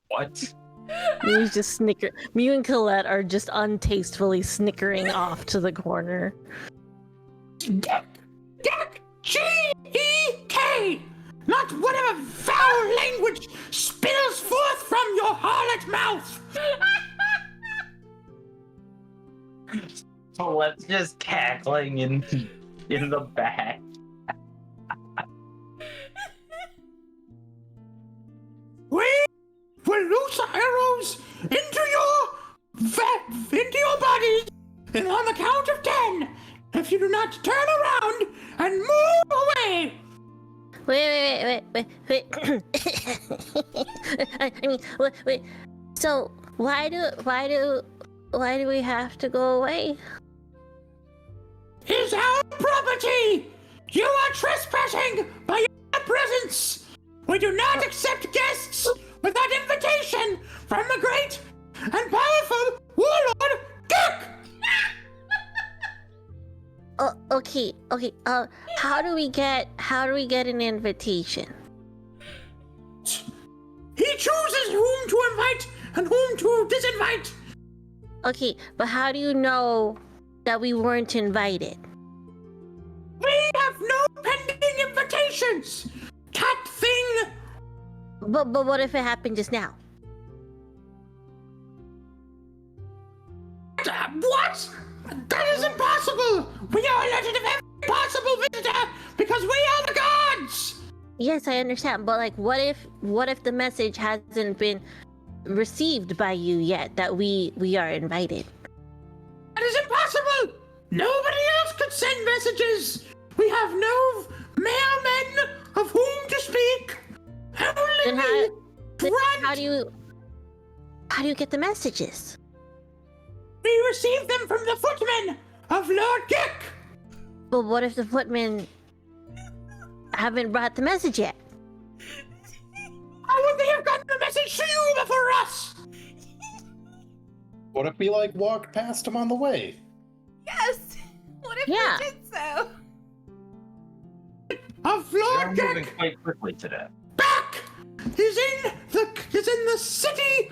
What? Mew's just snicker. Mew and Colette are just untastefully snickering off to the corner. Gek, G-E-K, not whatever foul language spills forth from your harlot mouth. So let's just cackling in the back. We will loose arrows into your body, and on the count of 10, if you do not turn around and move away. Wait. I mean, wait. So why do we have to go away? Is our property. You are trespassing by your presence. We do not accept guests without invitation from the great and powerful warlord Gek. Okay. How do we get an invitation? He chooses whom to invite and whom to disinvite. Okay, but how do you know that we weren't invited? We have no pending invitations. Cat thing. But what if it happened just now? What? That is impossible. We are alerted of every possible visitor because we are the gods. Yes, I understand, but like, what if the message hasn't been received by you yet that we are invited? That is impossible. Nobody else could send messages. We have no mailmen of whom to speak. Then Only how do you get the messages? we receive them from the footmen of Lord Gek. But what if the footmen haven't brought the message yet? How would they have gotten the message to you before us? What if we like walked past him on the way? Yes! What if Yeah. we did so? A floor You're moving deck quite quickly today. back! He's in the city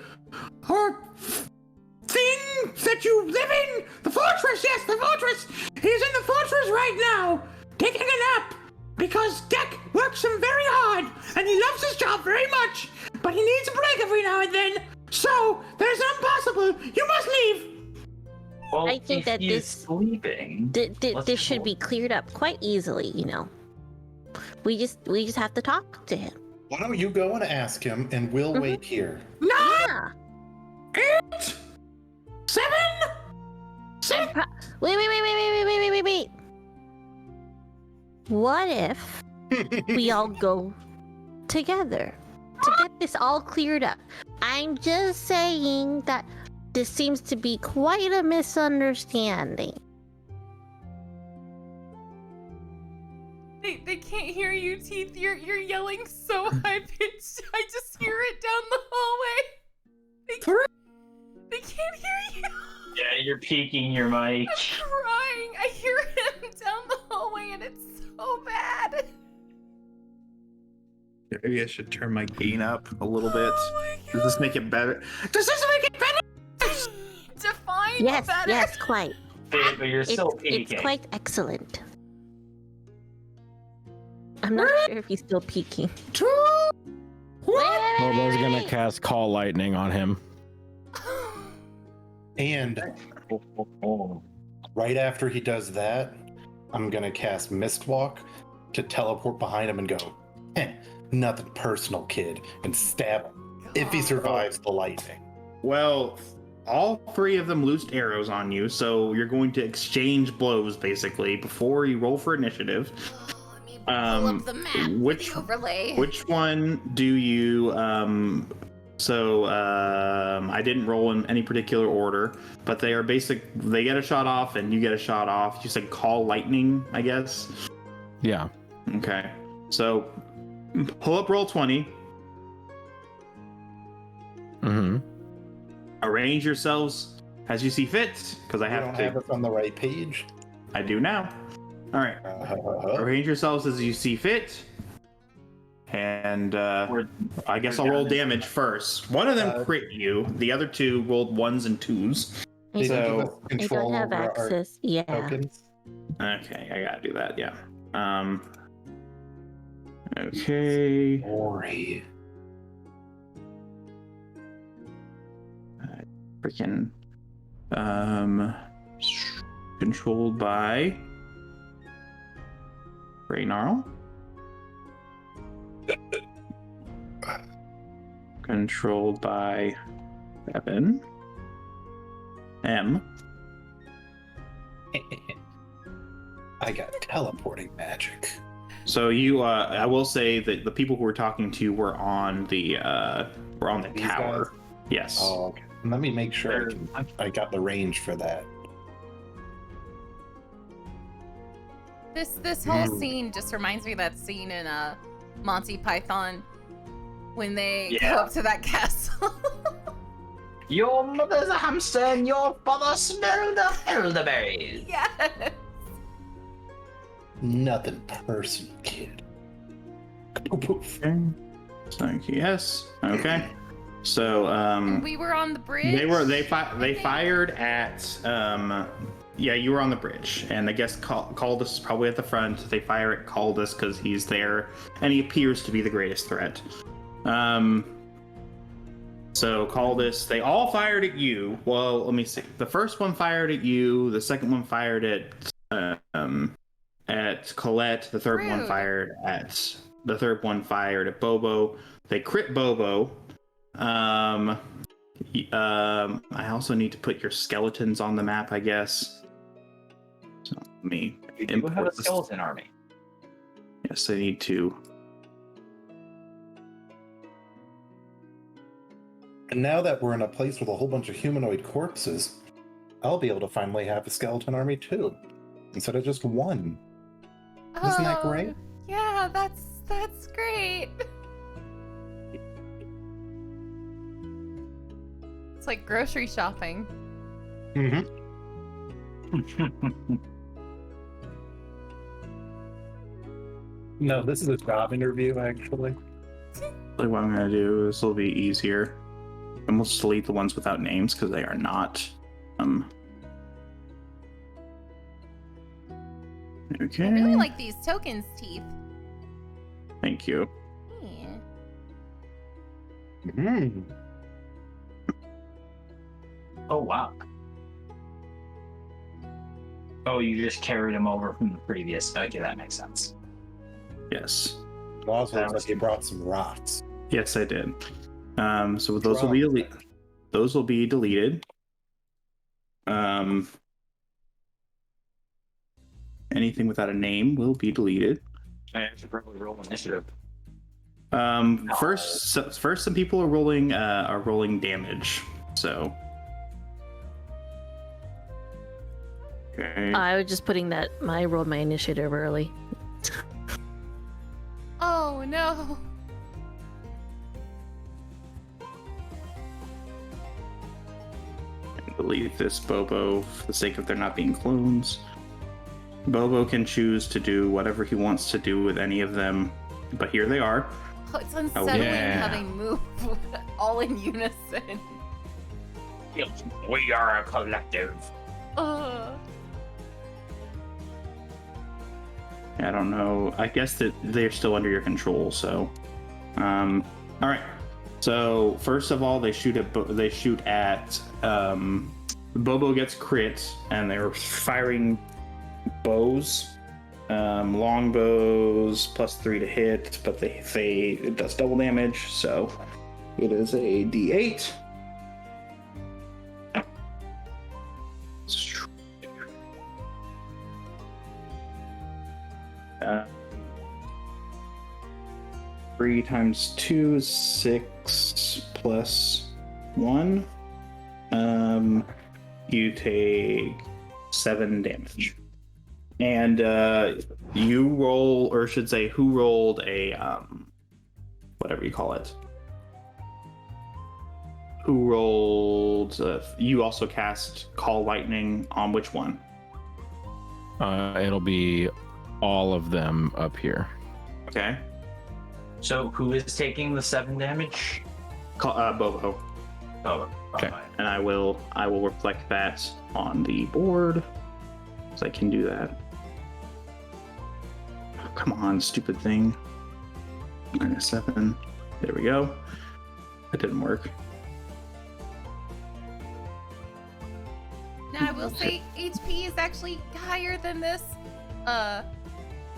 or thing that you live in. The fortress, yes, the fortress. He's in the fortress right now, taking a nap. Because Deck works him very hard, and he loves his job very much, but he needs a break every now and then. So, there's impossible. You must leave. Well, I think if that he's this- sleeping. let's This should go. be cleared up quite easily, you know. We just have to talk to him. Why don't you go and ask him, and we'll wait here. 9, Yeah. 8, 7, 6. Wait. What if we all go together to get this all cleared up? I'm just saying that this seems to be quite a misunderstanding. They can't hear you, Teeth. You're yelling so high pitched. I just hear it down the hallway. They can't hear you. Yeah, you're peeking your mic. I'm crying. I hear him down the hallway, and it's so bad. Maybe I should turn my gain up a little bit. Oh my Does this make it better? Does this make it better? Define Yes, better. yes, quite. But you're still It's peeking. quite excellent. I'm not sure if he's still peeking. 2, Bobo's gonna cast Call Lightning on him. And right after he does that, I'm gonna cast Mistwalk to teleport behind him and go, nothing personal, kid, and stab him if he survives the lightning. Well, all 3 of them loosed arrows on you, so you're going to exchange blows basically before you roll for initiative. Let me pull up the map. which- the overlay. Which one do you I didn't roll in any particular order, but they are they get a shot off and you get a shot off. You said call lightning, I guess. Yeah. Okay. So pull up roll 20. Mm-hmm. Arrange yourselves as you see fit, because I You don't have have to. us on the right page. I do now. All right. Arrange yourselves as you see fit. And I guess I'll roll damage first. One of them crit you. The other 2 rolled 1s and 2s. They So- don't give us I control don't have over our access. Yeah. tokens. Okay, I gotta do that. Yeah. Okay. Ori. Freaking. Controlled by. Raynarl. Controlled by Evan. M. I got teleporting magic. So you, I will say that the people who were talking to were on the These tower. guys? Yes. Oh, okay. Let me make sure I got the range for that. This whole scene just reminds me of that scene in Monty Python when they go up to that castle. Your mother's a hamster and your father smelled the elderberries. Yes. Nothing personal, kid. Okay. Thank you. Yes. Okay. So We were on the bridge. they fired at yeah, you were on the bridge, and I guess Caldus is probably at the front. They fire at Caldus because he's there and he appears to be the greatest threat. So Caldus, they all fired at you. Well, let me see. The first one fired at you. The second one fired at Colette. The third one Rude. fired at Bobo. They crit Bobo. I also need to put your skeletons on the map, I guess. So let me You do have a import this. skeleton army. Yes, I need to. And now that we're in a place with a whole bunch of humanoid corpses, I'll be able to finally have a skeleton army too, instead of just one. Isn't that great? Yeah, that's great. It's like grocery shopping. Mm-hmm. No, this is a job interview, actually. Like what I'm gonna do, this will be easier. And we'll just delete the ones without names because they are not. Okay. I really like these tokens, Teeth. Thank you. Yeah. Mm. Oh wow. Oh, you just carried him over from the previous. Okay, that makes sense. Yes. It also looks like you brought some rocks. Yes, I did. So those will be those will be deleted. Anything without a name will be deleted. I should probably roll initiative. First, some people are rolling damage. So. Okay. I was just putting that. I rolled my initiative early. Oh no. Delete this Bobo for the sake of there not being clones. Bobo can choose to do whatever he wants to do with any of them, but here they are. Oh, it's unsettling yeah. how they move all in unison. We are a collective. Ugh. I don't know. I guess that they're still under your control. So, all right. So first of all, they shoot at Bobo gets crit, and they're firing bows, long bows +3 to hit, but it does double damage. So it is a D8. Uh, 3 times 2 is 6 plus 1. You take 7 damage. And you roll, or should say, who rolled a whatever you call it. Who rolled? You also cast Call Lightning on which one? It'll be all of them up here. Okay. So who is taking the 7 damage? Bobo. Oh, Okay. And I will reflect that on the board, so I can do that. Oh, come on, stupid thing. -7. There we go. That didn't work. Now I will say HP is actually higher than this.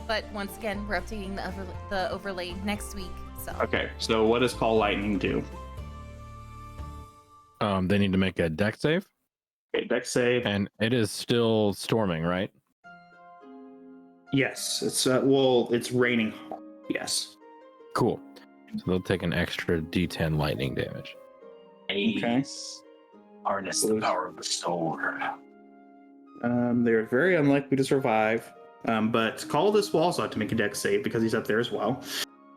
But once again, we're updating the overlay next week. So Okay, so what does Call Lightning do? They need to make a deck save, Okay, deck save. and it is still storming, right? Yes, it's raining. Yes. Cool. So they'll take an extra D10 lightning damage. Okay. Harness the power of the sword. They're very unlikely to survive. But Calldus will also have to make a deck save because he's up there as well.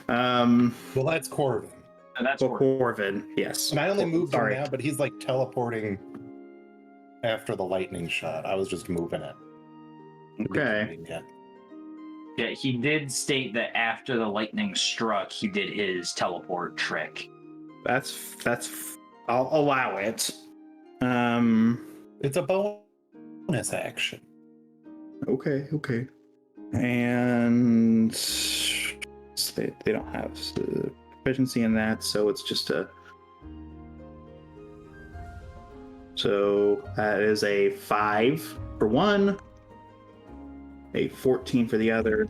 Well, that's Corvin. And that's Corvin, yes. And I only moved him Sorry. now, but he's like teleporting after the lightning shot. I was just moving it. Okay. Yeah. Yeah, he did state that after the lightning struck, he did his teleport trick. That's I'll allow it. It's a bonus action. Okay. And they don't have proficiency in that, so it's just so that is a 5 for one, a 14 for the other,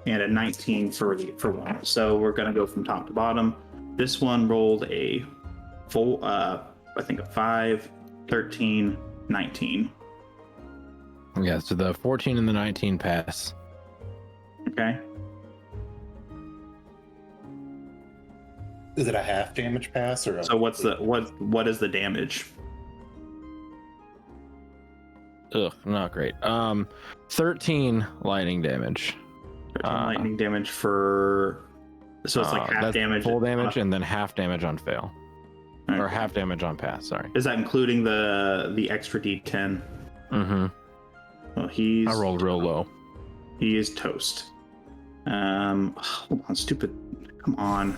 and a 19 for one. So we're gonna go from top to bottom. This one rolled a full I think a 5, 13, 19. Yeah, so the 14 and the 19 pass. Okay. Is it a half damage pass or? So what is the damage? Ugh, not great. 13 lightning damage. 13 lightning damage for. So it's like half that's damage. full damage, and then half damage on fail. Or half damage on pass, sorry. Is that including the extra D10? Mm-hmm. Well, he's. I rolled real low. He is toast. Hold on, stupid. Come on.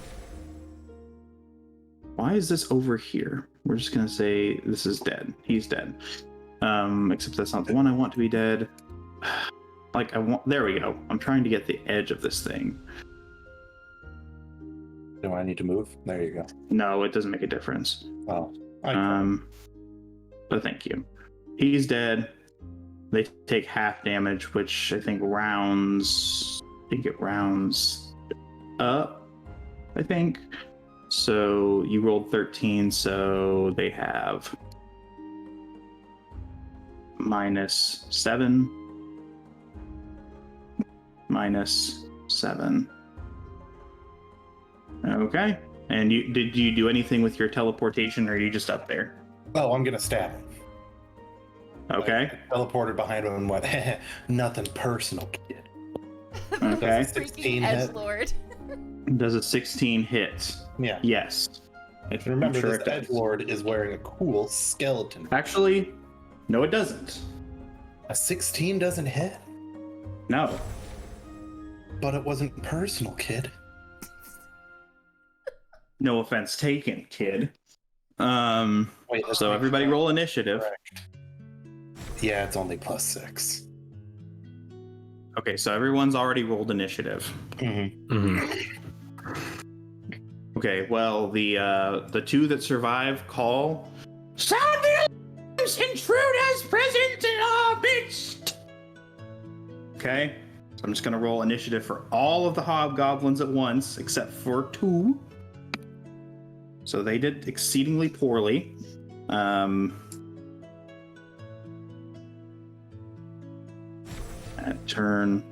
Why is this over here? We're just gonna say this is dead. He's dead. Except that's not the one I want to be dead. Like I want. There we go. I'm trying to get the edge of this thing. Do I need to move? There you go. No, it doesn't make a difference. Oh. But thank you. He's dead. They take half damage, which I think rounds. I think it rounds up. I think. So you rolled 13, so they have -7. -7. Okay. And did you do anything with your teleportation, or are you just up there? Oh, I'm gonna stab him. Okay. I teleported behind him and went, nothing personal, kid. Okay. Does a 16 hit? Edgelord. Does a 16 hit? Yeah. Yes. And remember, I'm sure this it does. edgelord is wearing a cool skeleton. Actually, no, it doesn't. A 16 doesn't hit, No. but it wasn't personal, kid. No offense taken, kid. Wait, let's So make everybody sure. roll initiative. Correct. Yeah, it's only +6. Okay, so everyone's already rolled initiative. Mm-hmm. Mm-hmm. Okay, well the two that survive call. Sound the alarms! Intruders present in our midst! Okay, so I'm just gonna roll initiative for all of the hobgoblins at once, except for 2. So they did exceedingly poorly. At turn.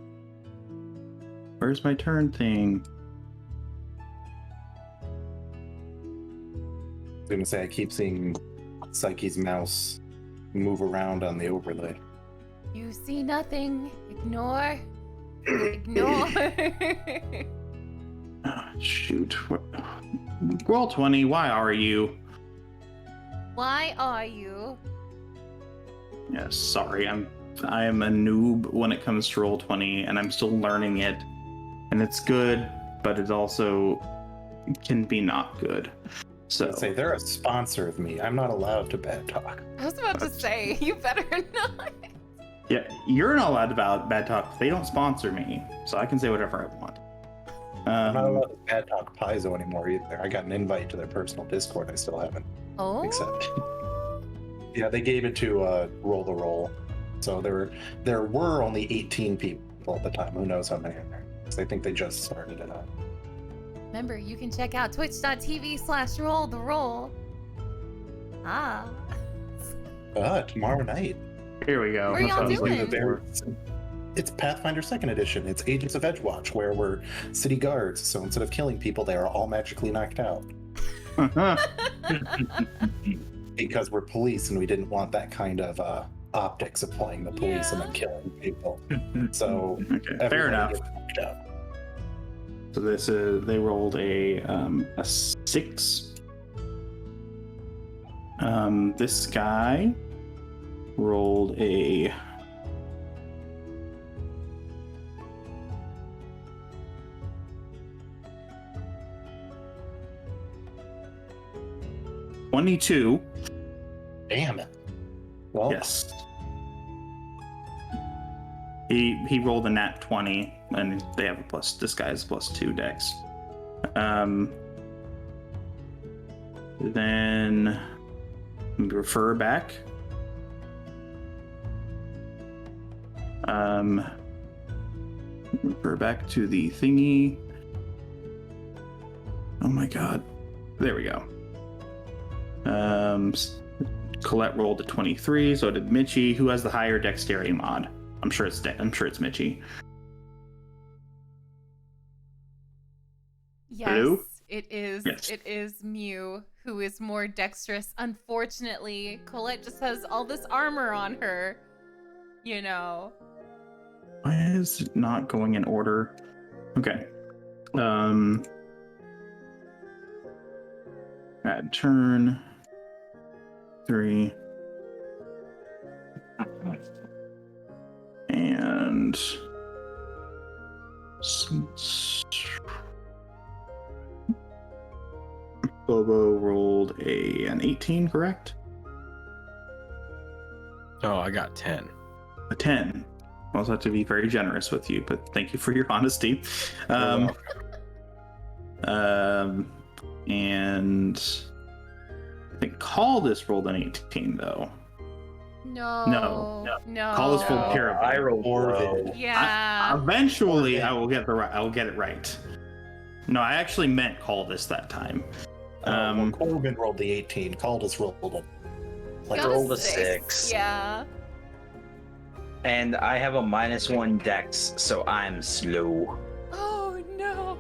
Where's my turn thing? I was gonna say, I keep seeing Psyche's mouse move around on the overlay. You see nothing. Ignore. Ignore. Ah, shoot. Roll 20. Why are you? Why are you? Yes, sorry. I am a noob when it comes to roll 20, and I'm still learning it. And it's good, but it also can be not good. So Say they're a sponsor of me. I'm not allowed to bad talk. I was about to say, you better not. yeah, you're not allowed to bad talk. They don't sponsor me, so I can say whatever I want. I'm not allowed to bad talk Paizo anymore either. I got an invite to their personal Discord. I still haven't Oh. accepted. Yeah, they gave it to Roll the Roll. So there were only 18 people at the time. Who knows how many are there? 'Cause I think they just started it up. Remember, you can check out twitch.tv/rolltheroll. Ah. Tomorrow night. Here we go. What are y'all That's what I was doing? looking for. It's Pathfinder 2nd Edition. It's Agents of Edgewatch, where we're city guards. So instead of killing people, they are all magically knocked out. Because we're police and we didn't want that kind of optics of playing the police and then killing people. So Okay, fair everybody enough. gets knocked out. So this is they rolled a 6. This guy rolled a 22. Damn it. Well, Yes. He rolled a nat 20, and they have a plus. This guy has +2 dex. Then refer back. Refer back to the thingy. Oh my god. There we go. Colette rolled a 23, so did Mitchie. Who has the higher dexterity mod? I'm sure it's Mitchie. Yes, Hello? it is. Yes. It is Mew who is more dexterous. Unfortunately, Colette just has all this armor on her. You know. Why is it not going in order? Okay. Add turn. 3. And since Bobo rolled an 18, correct? Oh, I got 10. A 10. I also have to be very generous with you, but thank you for your honesty. And I think Caldus rolled an 18 though. No. Caldus rolled terrible. I rolled low. Yeah. Eventually, I will get it right. No, I actually meant Caldus that time. Corbin rolled the 18. Caldus rolled Got rolled a 6. Yeah. And I have a -1 dex, so I'm slow. Oh no.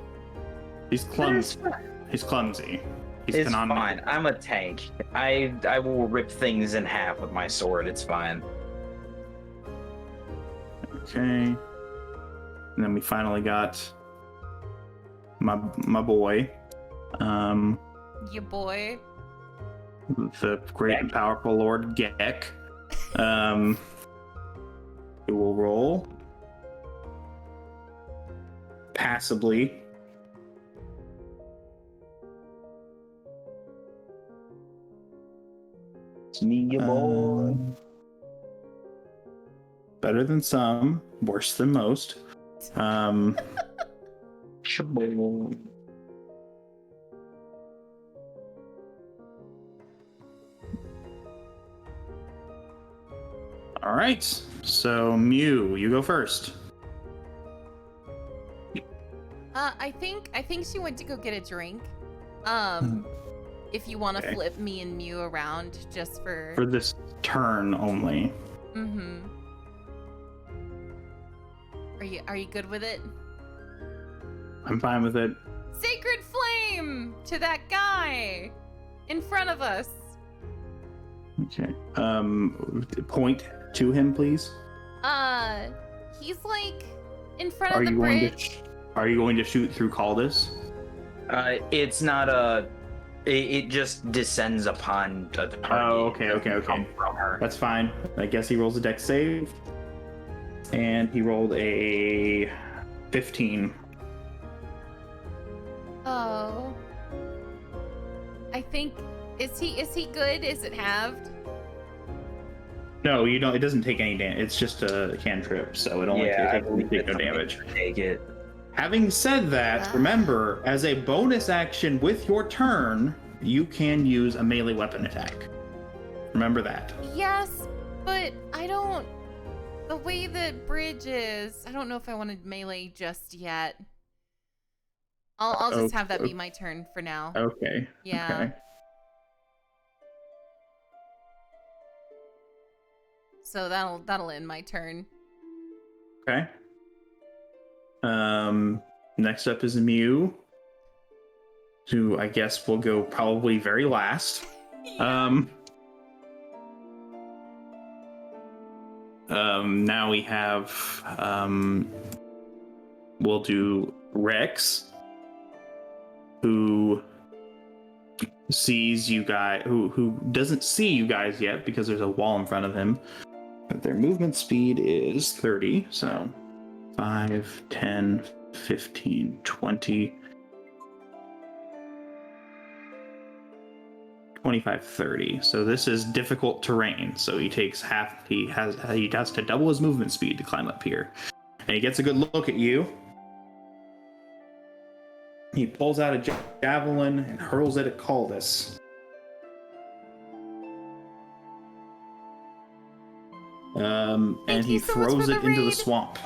He's clumsy. He's clumsy. He's It's canonical. fine. I'm a tank. I will rip things in half with my sword. It's fine. Okay. And then we finally got my boy, You boy. the great and powerful Lord Gek. Who will roll passably. It's me, your boy. Better than some, worse than most. Shaboom. All right. So Mew, you go first. I think she went to go get a drink. If you want to Okay. flip me and Mew around just for. For this turn only. Mm-hmm. Are you good with it? I'm fine with it. Sacred flame to that guy in front of us. Okay. Point to him, please. He's like in front Are of the you going bridge. Are you going to shoot through Caldus? It's not a. It just descends upon the target. Oh, okay. Come from her. That's fine. I guess he rolls a dex save. And he rolled a 15. Oh. I think is he good? Is it halved? No, you don't. It doesn't take any damage. It's just a cantrip, so it only Yeah, I takes believe no it's damage. Take it. Having said that, remember, as a bonus action with your turn, you can use a melee weapon attack. Remember that. Yes, but I don't. The way the bridge is, I don't know if I wanted melee just yet. I'll just have that be my turn for now. Okay. Yeah. Okay. So that'll end my turn. Okay. Next up is Mew, who I guess will go probably very last. Now we have we'll do Rex, who sees you guys, who doesn't see you guys yet because there's a wall in front of him. But their movement speed is 30, so 5, 10, 15, 20, 25, 30. So this is difficult terrain. So he takes half. He has to double his movement speed to climb up here, and he gets a good look at you. He pulls out a javelin and hurls it at Caldus. And he you so much throws for it the into the raid. swamp.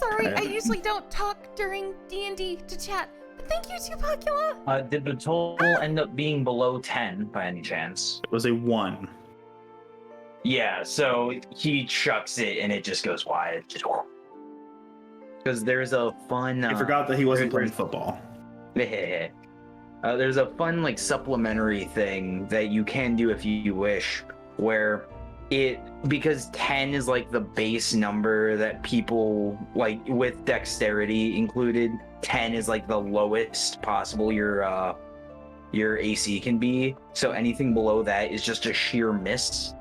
Sorry, I usually don't talk during D&D to chat. But thank you, Tupacula. Did the total end up being below 10 by any chance? It was a 1. Yeah, so he chucks it and it just goes wide. Because there's a fun. I forgot that he wasn't playing football. There's a fun like supplementary thing that you can do if you wish, where because 10 is like the base number that people like with dexterity included. 10 is like the lowest possible your your AC can be. So anything below that is just a sheer miss.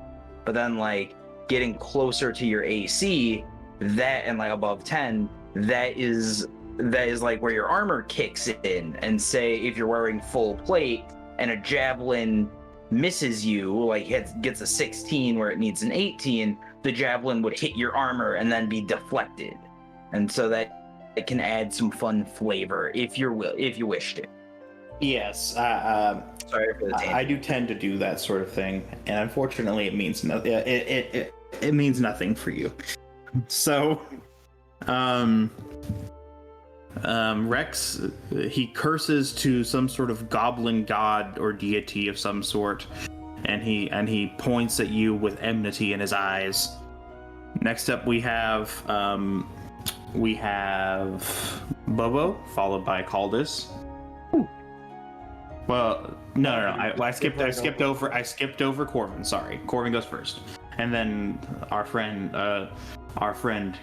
But then like getting closer to your AC, that and like above 10, that is like where your armor kicks in. And say if you're wearing full plate and a javelin misses you, like gets a 16 where it needs an 18, the javelin would hit your armor and then be deflected. And so that it can add some fun flavor if you wish to. Yes, Sorry for the tangent. I do tend to do that sort of thing, and unfortunately, it means nothing. It means nothing for you. So, Rex, he curses to some sort of goblin god or deity of some sort, and he points at you with enmity in his eyes. Next up, we have Bobo, followed by Caldus. Well, no. I skipped over Corbin. Sorry, Corbin goes first, and then our friend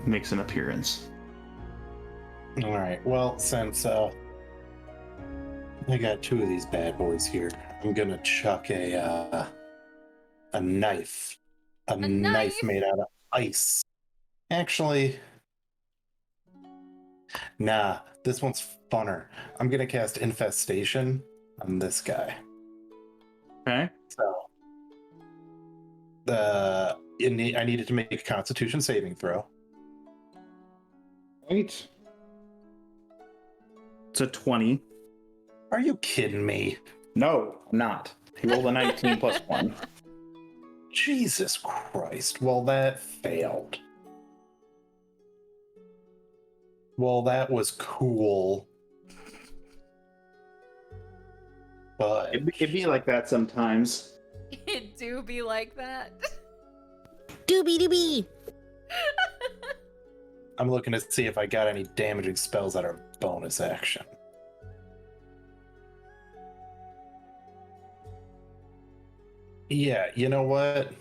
makes an appearance. All right. Well, since I got two of these bad boys here, I'm gonna chuck a knife, a knife made out of ice. Actually, nah. This one's funner. I'm gonna cast Infestation on this guy. Okay. So, I needed to make a Constitution saving throw. Right. It's a 20. Are you kidding me? No, I'm not. He rolled a 19 plus 1. Jesus Christ. Well, that failed. Well, that was cool. But It'd be like that sometimes. It do be like that. Doobie doobie. I'm looking to see if I got any damaging spells that are bonus action. Yeah, you know what?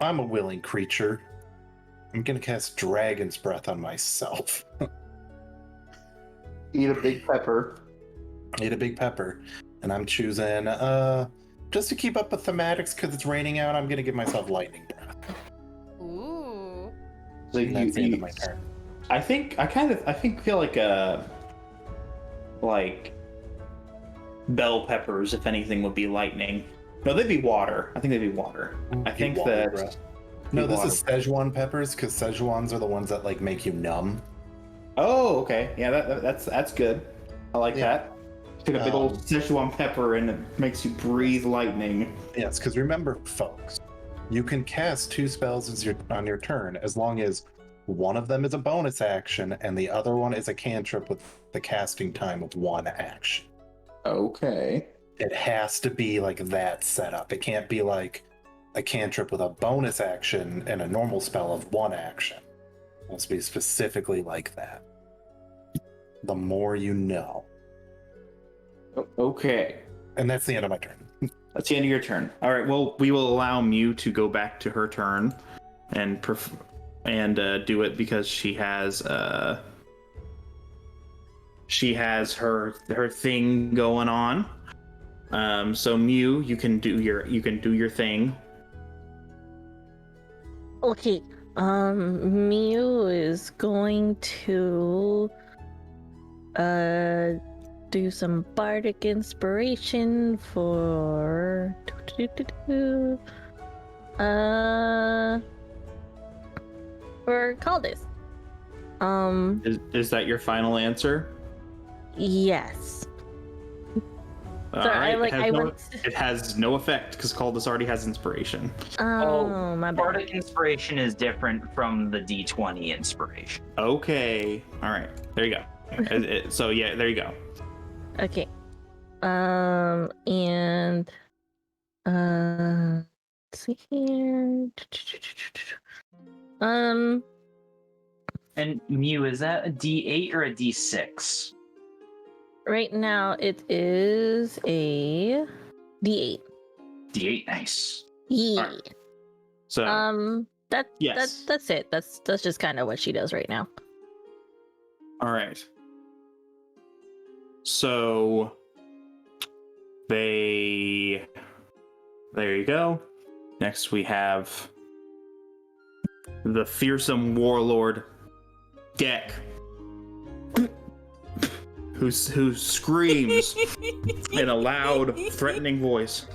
I'm a willing creature. I'm gonna cast Dragon's Breath on myself. Eat a big pepper. Eat a big pepper. And I'm choosing, just to keep up with thematics, because it's raining out, I'm gonna give myself Lightning Breath. Ooh. So And that's the end of my turn. I feel like bell peppers, if anything, would be lightning. No, they'd be water. I think they'd be water. I think water, that. bro. No, this is Szechuan peppers, because Szechuans are the ones that like make you numb. Oh, okay. Yeah, that's good. I like that. Take a big old Szechuan pepper and it makes you breathe lightning. Yes, because remember, folks, you can cast 2 spells on your turn as long as one of them is a bonus action and the other one is a cantrip with the casting time of 1 action. Okay. It has to be like that setup. It can't be like a cantrip with a bonus action and a normal spell of 1 action. It must be specifically like that. The more you know. Okay. And that's the end of my turn. That's the end of your turn. All right. Well, we will allow Mew to go back to her turn and do it because she has her thing going on. So Mew, you can do your thing. Okay. Mew is going to do some bardic inspiration for Caldus. Is that your final answer? Yes. All Sorry, right. It has no effect because Caldus already has inspiration. Oh, my bad. Bardic inspiration is different from the D20 inspiration. Okay. All right. There you go. So yeah, there you go. Okay. And let's see here. And Mew, is that a D8 or a D6? Right now it is a D8. D8, nice. Yeah. Alright. So That's it. That's just kind of what she does right now. all right. So there you go. Next we have the fearsome warlord Gek, who screams in a loud, threatening voice.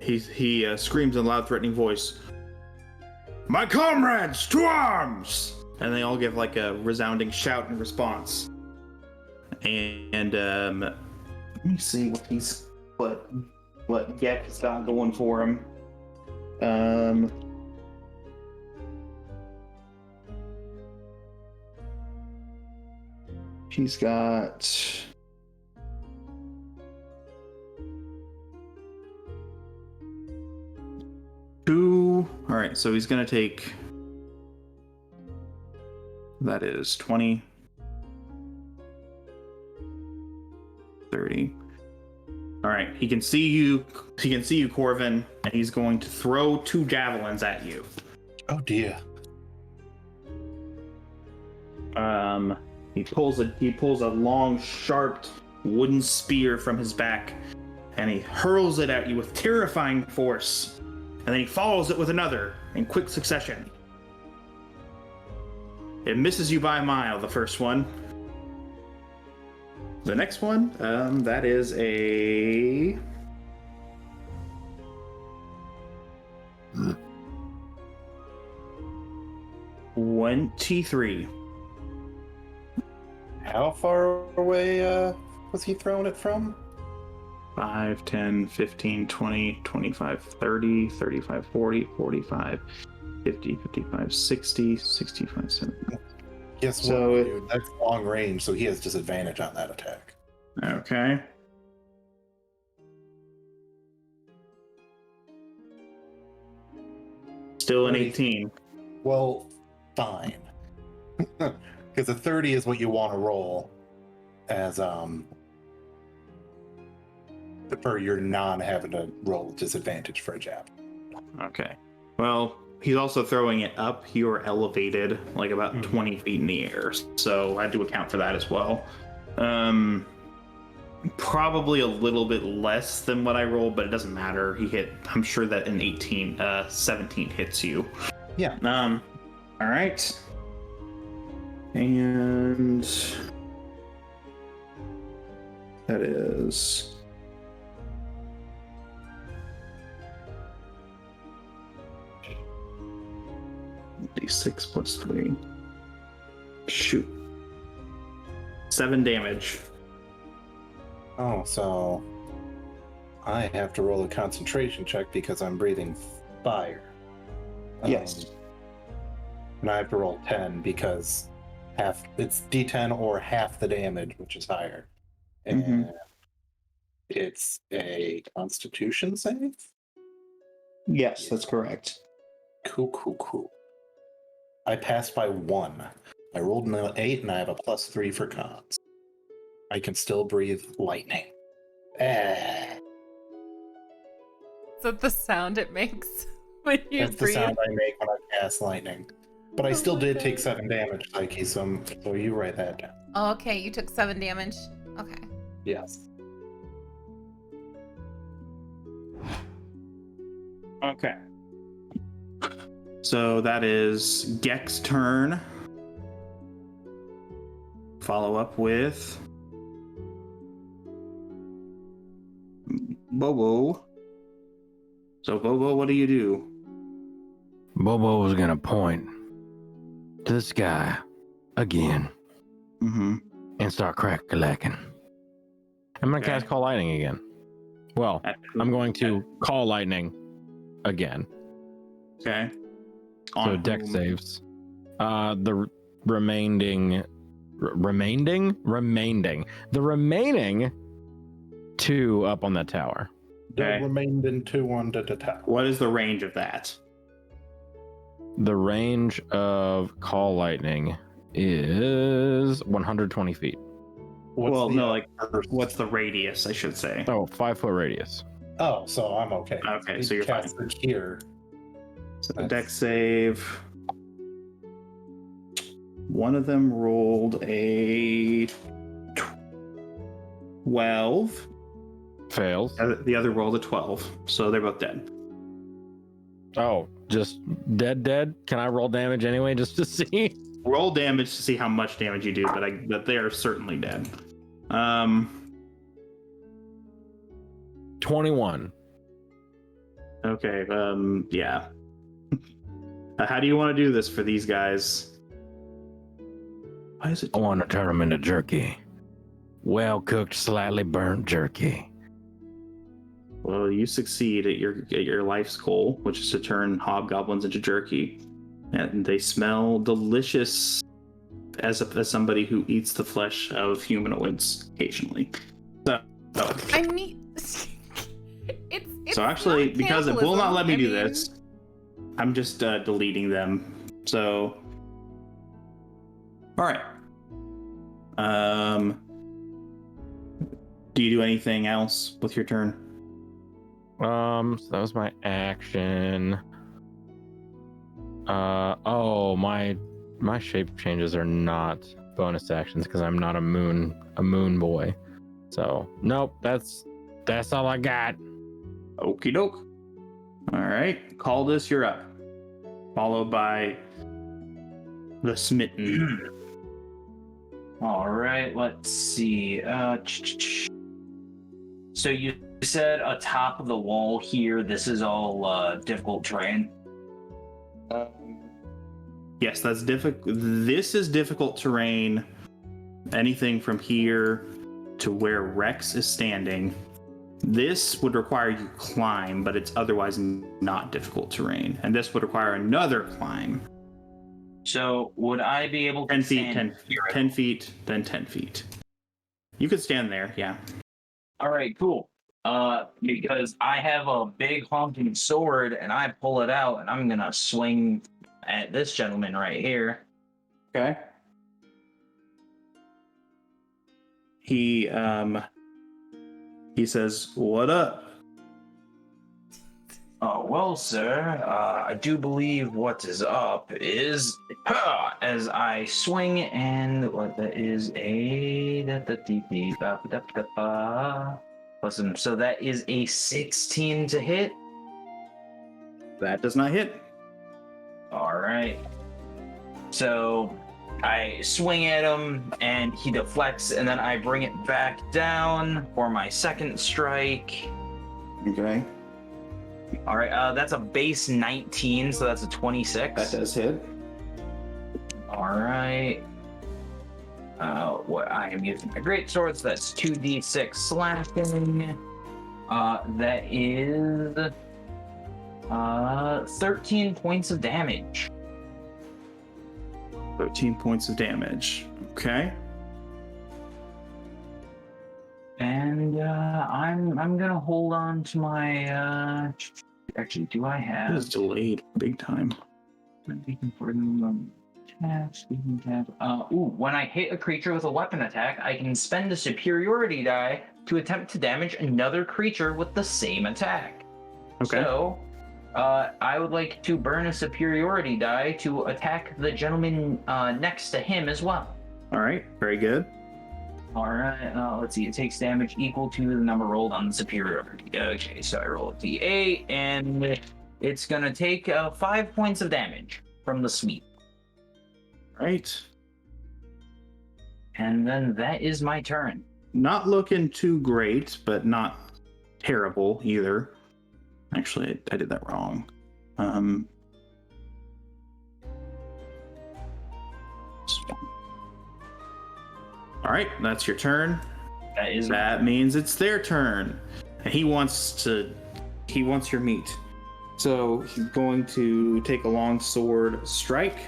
He screams in a loud, threatening voice, "My comrades, to arms!" And they all give like a resounding shout in response. And let me see what Gek has got going for him. He's got two. All right, so he's gonna take. That is 20, 30. All right, he can see you. He can see you, Corvin, and he's going to throw 2 javelins at you. Oh dear. He pulls a long, sharp wooden spear from his back, and he hurls it at you with terrifying force. And then he follows it with another in quick succession. It misses you by a mile, the first one. The next one, that is a 23. How far away was he throwing it from? 5, 10, 15, 20, 25, 30, 35, 40, 45, 50, 55, 60, 65, 70. Guess So what, dude? That's long range, so he has disadvantage on that attack. Okay. Still an 18. Well, fine. Because a 30 is what you want to roll as for your non-having to roll disadvantage for a jab. Okay. Well, he's also throwing it up. You're elevated like about 20 feet in the air, so I do account for that as well. Probably a little bit less than what I rolled, but it doesn't matter. He hit. I'm sure that an 17 hits you. Yeah. All right. And that is D6 plus 3. Shoot. 7 damage. Oh, so I have to roll a concentration check because I'm breathing fire. Yes. And I have to roll 10 because it's D10 or half the damage, which is higher. And it's a Constitution save? Yes, that's correct. Cool. I passed by 1. I rolled an 8 and I have a +3 for cons. I can still breathe lightning. Is that the sound it makes when you That's the breathe? sound I make when I cast lightning. But I still my did God. take 7 damage, Psyche, so you write that down. Oh, okay, you took 7 damage. Okay. Yes. Okay. So that is Gek's turn. Follow up with Bobo. So Bobo, what do you do? Bobo was gonna point to the sky again Mm-hmm. and start crack-a-lacking. I'm gonna Okay. cast Call Lightning again. Well, I'm going to call lightning again. Okay. So deck saves. The remaining 2 up on that tower. There Okay. remained in 2 under the tower. What is the range of that? The range of Call Lightning is 120 feet. What's the radius, I should say. Oh, 5-foot radius. Oh, so I'm okay. Okay, He so you're fine. cast it here. So the deck save. One of them rolled a 12. Fails. The other rolled a 12. So they're both dead. Oh, just dead? Can I roll damage anyway just to see? Roll damage to see how much damage you do, but they are certainly dead. 21. Okay, yeah. How do you want to do this for these guys? Why is it? I want to turn them into jerky. Well cooked, slightly burnt jerky. Well, you succeed at your life's goal, which is to turn hobgoblins into jerky, and they smell delicious as somebody who eats the flesh of humanoids occasionally. So I mean, it's so actually, not because it will not let me cannibalism. do this, I'm just deleting them. So, all right. Do you do anything else with your turn? So that was my action. Oh, my shape changes are not bonus actions because I'm not a moon boy. So nope, that's all I got. Okie doke. All right, Caldus, you're up. Followed by the smitten. All right, let's see. So you said atop of the wall here, this is all difficult terrain? Yes, that's difficult. This is difficult terrain. Anything from here to where Rex is standing. This would require you climb, but it's otherwise not difficult terrain. And this would require another climb. So would I be able to 10 feet, stand 10, here? 10 feet, then 10 feet. You could stand there, yeah. All right, cool. Because I have a big honking sword and I pull it out and I'm gonna swing at this gentleman right here. Okay. He says, "What up?" Oh, well, sir, I do believe what is up is as I swing and what that is listen, so that is a 16 to hit. That does not hit. All right. So I swing at him and he deflects and then I bring it back down for my second strike. Okay. All right, that's a base 19, so that's a 26. That does hit. All right. What I am using my great sword, so that's 2d6 slashing. That is 13 points of damage. 13 points of damage. Okay. And I'm gonna hold on to my actually, do I It have is delayed big time. when I hit a creature with a weapon attack, I can spend a superiority die to attempt to damage another creature with the same attack. Okay. So, I would like to burn a superiority die to attack the gentleman next to him as well. All right. Very good. All right, let's see. It takes damage equal to the number rolled on the superiority. Okay, so I roll a d8, and it's going to take 5 points of damage from the sweep. Right. And then that is my turn. Not looking too great, but not terrible either. Actually, I did that wrong. All right, that's your turn. That means it's their turn. And he wants your meat. So he's going to take a long sword strike.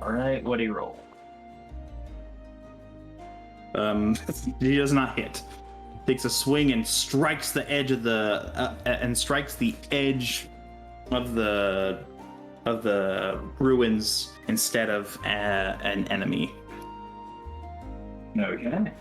All right, what do you roll? He does not hit. Takes a swing and strikes the edge of the ruins instead of an enemy. Okay.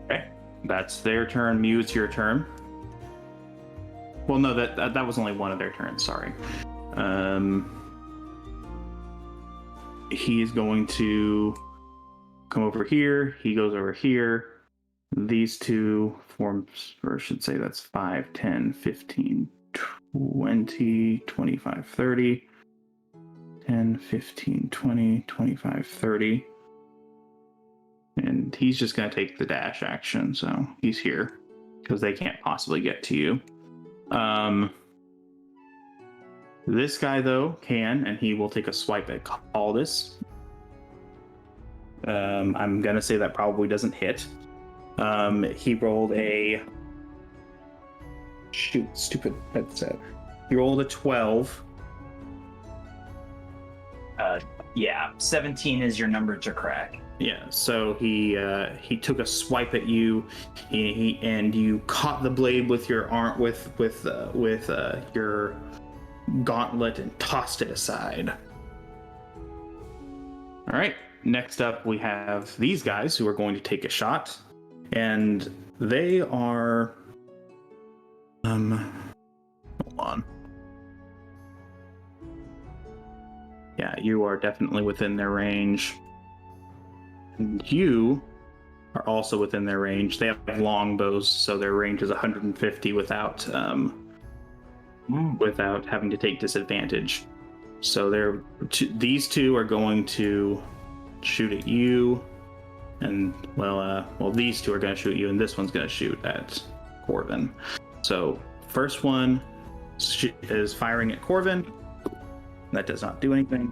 Okay, that's their turn. Mew, it's your turn. Well, no, that was only one of their turns. Sorry. He's going to come over here. He goes over here. These two forms, or I should say that's 5, 10, 15, 20, 25, 30. 10, 15, 20, 25, 30. And he's just going to take the dash action, so he's here because they can't possibly get to you. This guy, though, can, and he will take a swipe at Caldus. I'm going to say that probably doesn't hit. He rolled a... Shoot, stupid headset. He rolled a 12. Yeah, 17 is your number to crack. Yeah, so he took a swipe at you, and you caught the blade with your arm with your gauntlet and tossed it aside. All right, next up we have these guys who are going to take a shot, and they are hold on. Yeah, you are definitely within their range. And you are also within their range. They have long bows, so their range is 150 without having to take disadvantage. So these two are going to shoot at you, and well, these two are going to shoot you, and this one's going to shoot at Corvin. So first one is firing at Corvin. That does not do anything.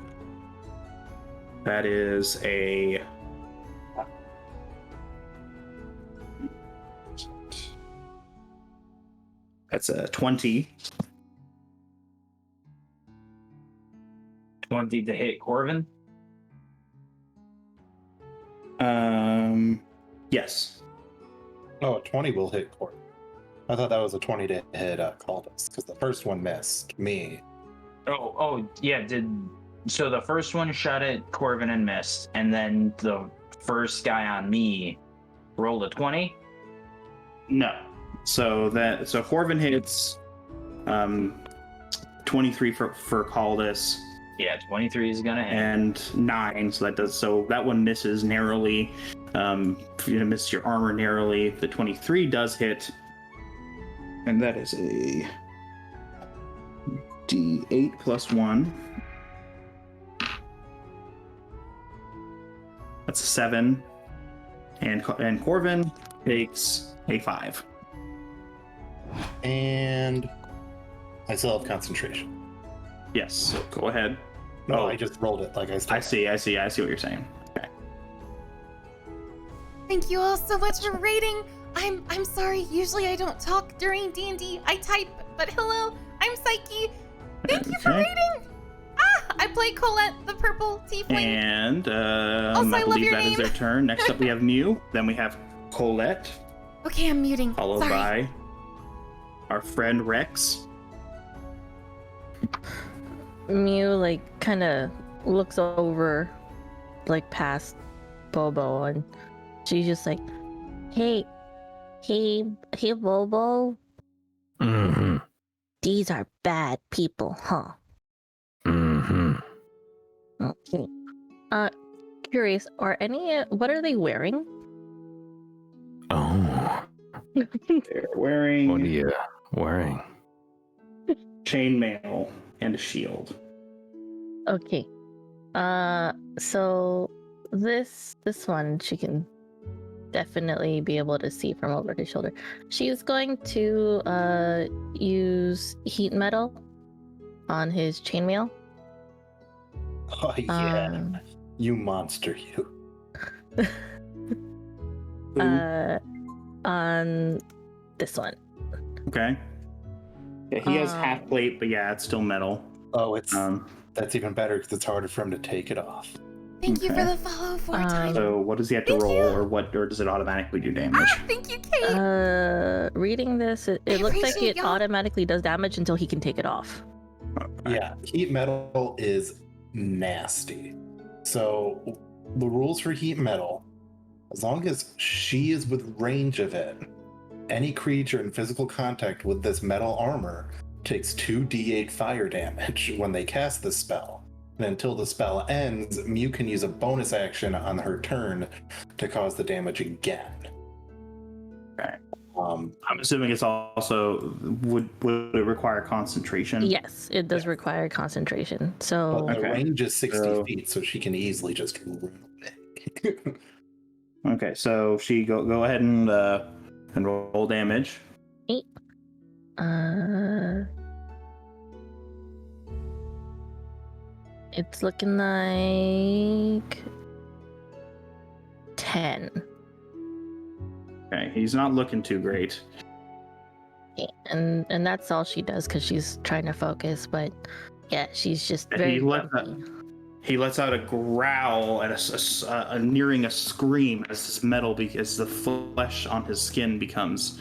That is a... That's a 20. 20 to hit Corvin? Yes. Oh, a 20 will hit Court. I thought that was a 20 to hit Caldus, because the first one missed me. Oh, yeah, so the first one shot at Corvin and missed, and then the first guy on me rolled a 20? No. So Corvin hits 23 for Caldus. Yeah, 23 is gonna hit. And 9, so that one misses narrowly. You miss your armor narrowly. The 23 does hit, and that is a D8 plus 1. That's a 7, and Corvin takes a 5. And I still have concentration. Yes, so go ahead. No, I just rolled it like I started. I see what you're saying. Okay. Thank you all so much for rating. I'm sorry. Usually I don't talk during D&D. I type. But hello, I'm Psyche. Thank you for rating. I play Colette, the purple tiefling. And Also, I I love believe your that is name. their turn. Next up we have Mew. Then we have Colette, Okay, I'm muting. followed Sorry. by our friend Rex. Mew kind of looks over past Bobo, and she's just like, hey Bobo, Mm-hmm. these are bad people, huh? Mm-hmm. Okay. Curious, what are they wearing? Oh, They're wearing what are you wearing? chainmail and a shield. Okay. So this one she can definitely be able to see from over his shoulder. She's going to use heat metal on his chainmail. Oh, yeah. You monster, you. On this one. Okay. Yeah, he has half plate, but yeah, it's still metal. Oh, Um, that's even better because it's harder for him to take it off. Thank you for Okay. the follow 4 times. So what does he have to Thank roll, you. or does it automatically do damage? Thank you, Kate. Reading this, it I looks like appreciate it y'all. automatically does damage until he can take it off. Yeah, heat metal is nasty. So the rules for heat metal, as long as she is with range of it, any creature in physical contact with this metal armor takes 2d8 fire damage when they cast the spell. And until the spell ends, Mew can use a bonus action on her turn to cause the damage again. Okay. Um, I'm assuming it's also would it require concentration? Yes, it does Yeah. require concentration. but So the Okay. range is 60 So- feet, so she can easily just ruin it. Okay, so she go ahead and roll damage. It's looking like 10. Okay, he's not looking too great. And that's all she does because she's trying to focus. But yeah, she's just And very he lets grumpy. He lets out a growl and a nearing a scream as this metal, as the flesh on his skin becomes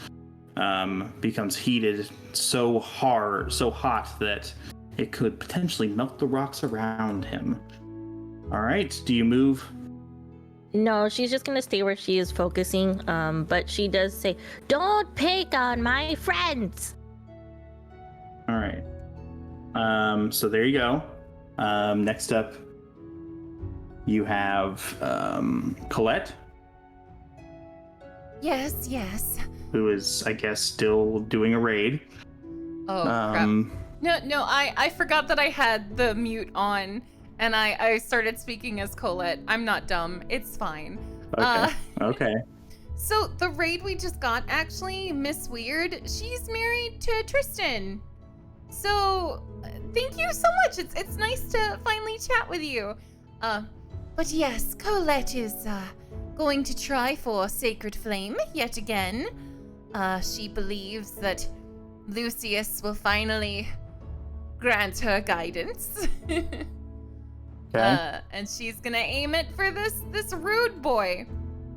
heated so hot that it could potentially melt the rocks around him. All right, do you move? No, she's just gonna stay where she is focusing. But she does say, "Don't pick on my friends." All right. So there you go. Next up, you have Colette, Yes. who is, I guess, still doing a raid. Oh, crap. No, I forgot that I had the mute on, and I started speaking as Colette. I'm not dumb. It's fine. Okay. Okay. So the raid we just got, actually, Miss Weird, she's married to Tristan. So thank you so much. It's nice to finally chat with you. But yes, Colette is going to try for Sacred Flame yet again. She believes that Lucius will finally grant her guidance. Okay. And she's gonna aim it for this rude boy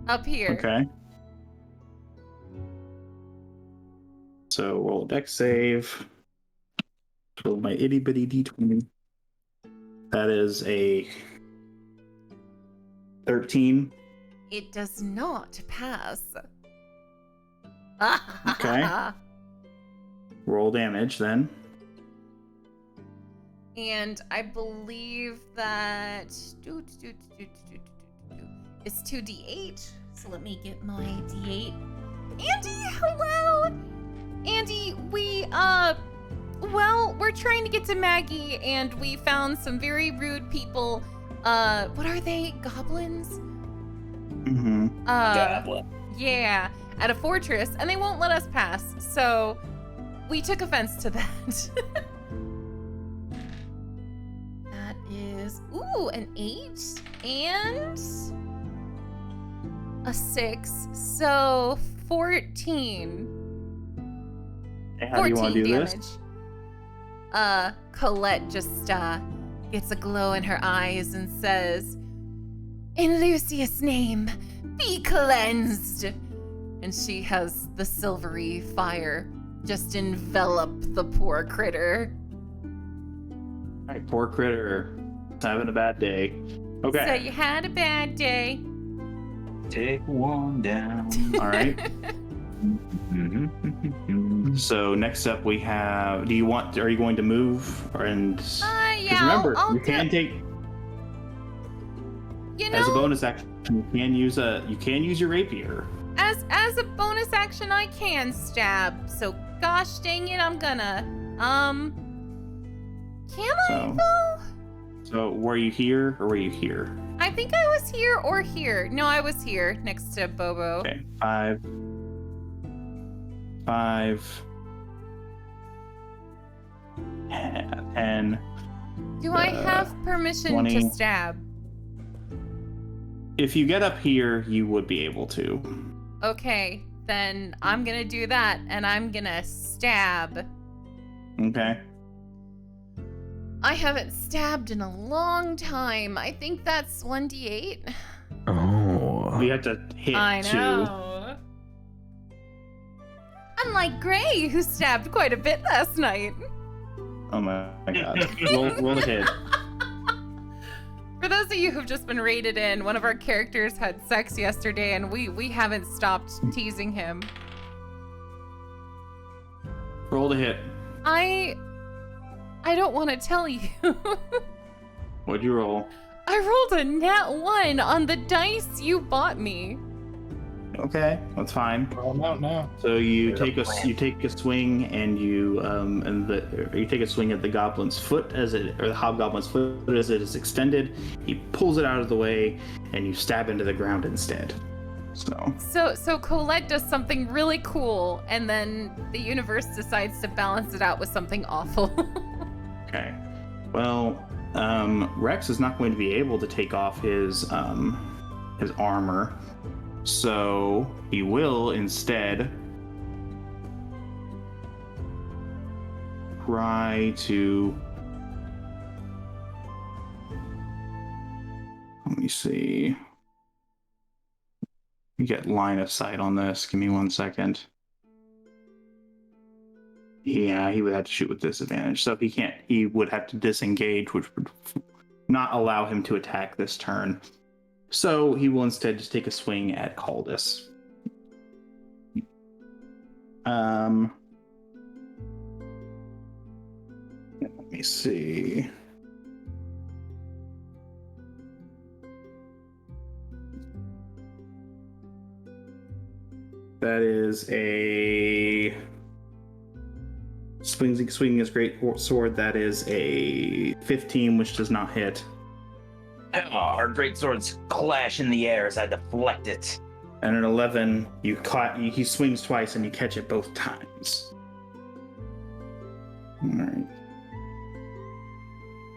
up here. Okay. So roll a dex save. Roll my itty bitty d20. That is a 13. It does not pass. Okay. Roll damage then. And I believe that it's 2d8. So let me get my d8. Andy, hello! Andy, we're trying to get to Maggie, and we found some very rude people. What are they? Goblins? Mm-hmm. Goblin. Yeah, at a fortress, and they won't let us pass. So we took offense to that. That is, an 8 and a 6. So 14. Hey, how do you want to do damage. this? Colette just gets a glow in her eyes and says, "In Lucius' name, be cleansed." And she has the silvery fire just envelop the poor critter. All right, poor critter. It's having a bad day. Okay. So you had a bad day. Take one down. All right. So next up we have. Are you going to move and? Yeah, remember, I'll you can take You as a know, bonus action. You can use your rapier. as a bonus action, I can stab. So gosh dang it, I'm gonna. Can I So- though? So were you here or were you here? I think I was here or here. No, I was here next to Bobo. Okay, 5, 10. Do I have permission 20. to stab? If you get up here, you would be able to. Okay, then I'm gonna do that, and I'm gonna stab. Okay. I haven't stabbed in a long time. I think that's 1d8. Oh. We have to hit I two. know. Unlike Gray, who stabbed quite a bit last night. Oh my god. roll the hit. For those of you who've just been raided in, one of our characters had sex yesterday, and we haven't stopped teasing him. Roll the hit. I don't want to tell you. What'd you roll? I rolled a nat 1 on the dice you bought me. Okay, that's fine. Roll 'em out now. So you There's a take a plan. you take a swing and you take a swing at the goblin's foot or the hobgoblin's foot as it is extended. He pulls it out of the way and you stab into the ground instead. So Colette does something really cool, and then the universe decides to balance it out with something awful. Okay. Well, Rex is not going to be able to take off his armor, so he will instead try to. Let me see. You get line of sight on this. Give me 1 second. Yeah, he would have to shoot with disadvantage. So he can't. He would have to disengage, which would not allow him to attack this turn. So he will instead just take a swing at Caldus. Let me see. That is a swinging his great sword. That is a 15, which does not hit. Our great swords clash in the air as I deflect it. And an 11, he swings twice and you catch it both times. All right.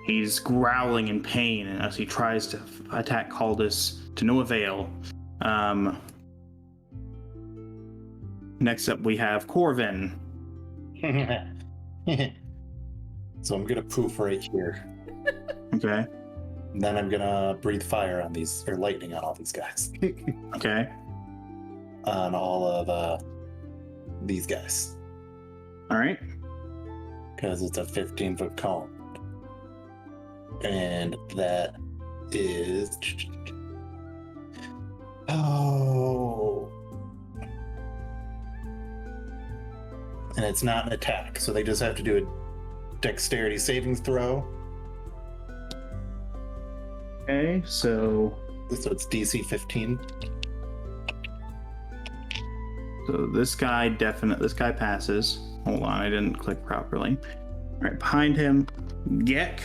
He's growling in pain as he tries to attack Caldus to no avail. Next up, we have Corvin. So I'm gonna poof right here. Okay. And then I'm gonna breathe fire on these, or lightning on all these guys. Okay. On all of these guys. All right. Because it's a 15-foot cone. And that is. Oh. And it's not an attack, so they just have to do a dexterity saving throw. Okay. So So it's DC 15. this guy passes. Hold on, I didn't click properly. All right, behind him, Gek.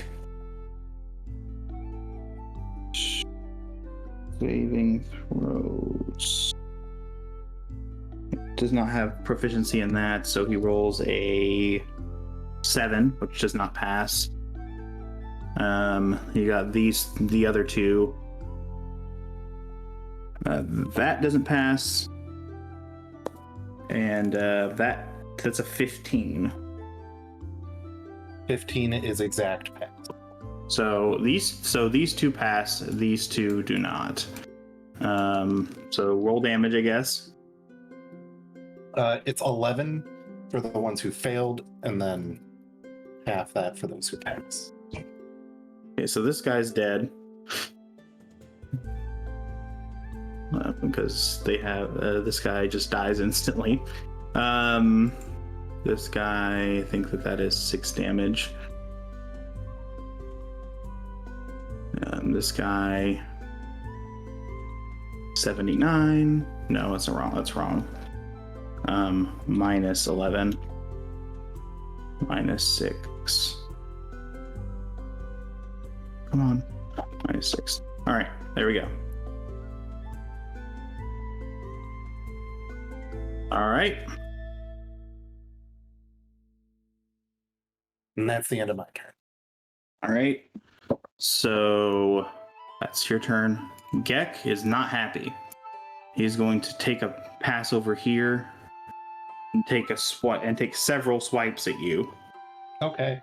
Saving throws. Does not have proficiency in that, so he rolls a 7, which does not pass. You got the other two. That doesn't pass. And that's a 15. 15 is exact pass. So these two pass, these two do not. So roll damage, I guess. It's 11 for the ones who failed, and then half that for those who pass. Okay, so this guy's dead. Because they have this guy just dies instantly. This guy, I think that is 6 damage. This guy, 79. No, that's wrong. That's wrong. Minus 11. Minus 6. Come on. Minus 6. All right, there we go. All right. And that's the end of my turn. All right. So that's your turn. Gek is not happy. He's going to take a pass over here and take several swipes at you. Okay.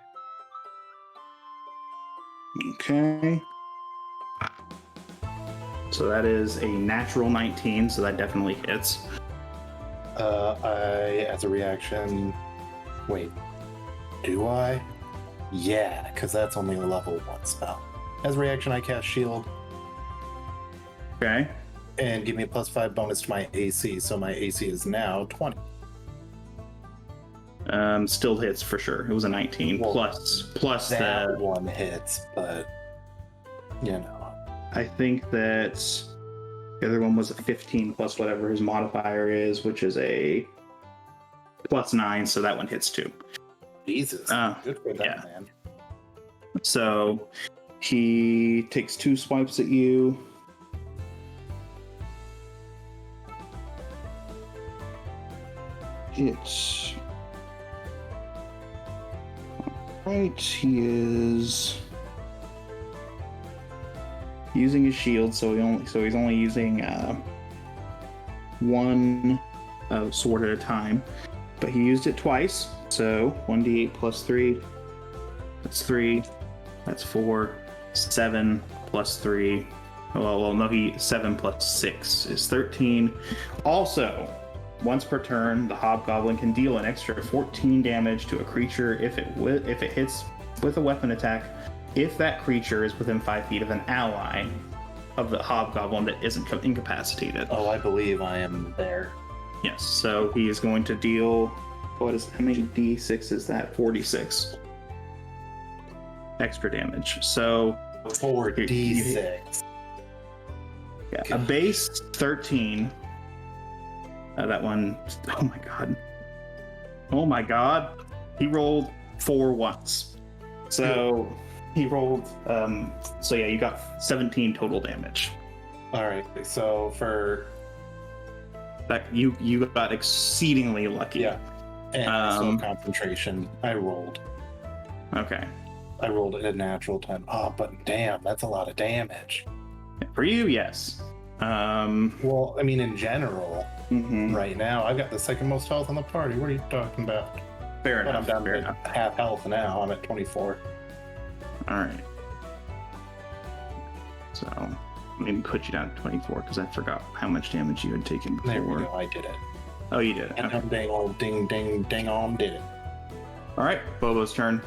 Okay. So that is a natural 19, so that definitely hits. As a reaction, wait, do I? Yeah, because that's only a level 1 spell. As a reaction, I cast Shield Okay. and give me a +5 bonus to my AC, so my AC is now 20. Still hits for sure. It was a 19 Well, plus That the. one hits, but you know. I think that the other one was a 15 plus whatever his modifier is, which is a +9, so that one hits too. Jesus, good for that yeah. man. So he takes 2 swipes at you. It's right. He is using his shield, so he's only using 1 sword at a time. But he used it twice, so 1d8 plus 3. That's 3. That's 4. 7 plus 3. Well, no, 7 plus 6 is 13. Also, once per turn, the hobgoblin can deal an extra 14 damage to a creature if it hits with a weapon attack, if that creature is within 5 feet of an ally of the hobgoblin that isn't incapacitated. Oh, I believe I am there. Yes, so he is going to deal, how many d6 is that? 46 extra damage. So 4d6. Yeah, a base 13. That one, oh my god. He rolled 4 once. So he rolled, so yeah, you got 17 total damage. All right, so for That you got exceedingly lucky. yeah, and so concentration, I rolled Okay. a natural 10. Oh, but damn, that's a lot of damage. For you, yes. Well, I mean, in general, Mhm. right now, I've got the second most health on the party. What are you talking about? Fair But I'm enough. down Fair to enough. half health now. I'm at 24. All right. So let me put you down to 24 because I forgot how much damage you had taken before. There we go. I did it. Oh, you did. And Okay. ding, old ding, ding, ding, on did it. All right, Bobo's turn.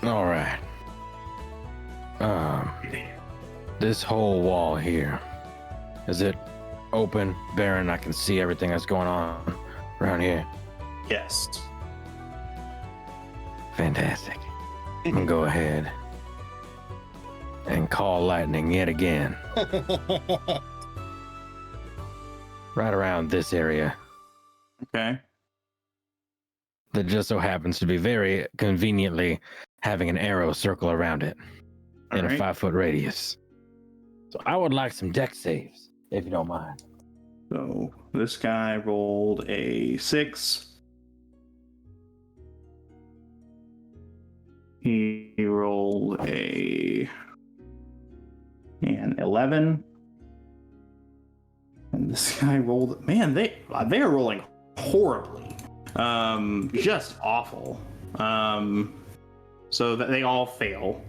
All right. This whole wall here, is it open, barren? I can see everything that's going on around here. Yes. Fantastic. I'm gonna go ahead and call lightning yet again, right around this area Okay. that just so happens to be very conveniently having an arrow circle around it in All a right. 5-foot radius. So I would like some deck saves, if you don't mind. So this guy rolled a 6. He rolled an 11. And this guy rolled, man, they are rolling horribly. Just awful. So that they all fail.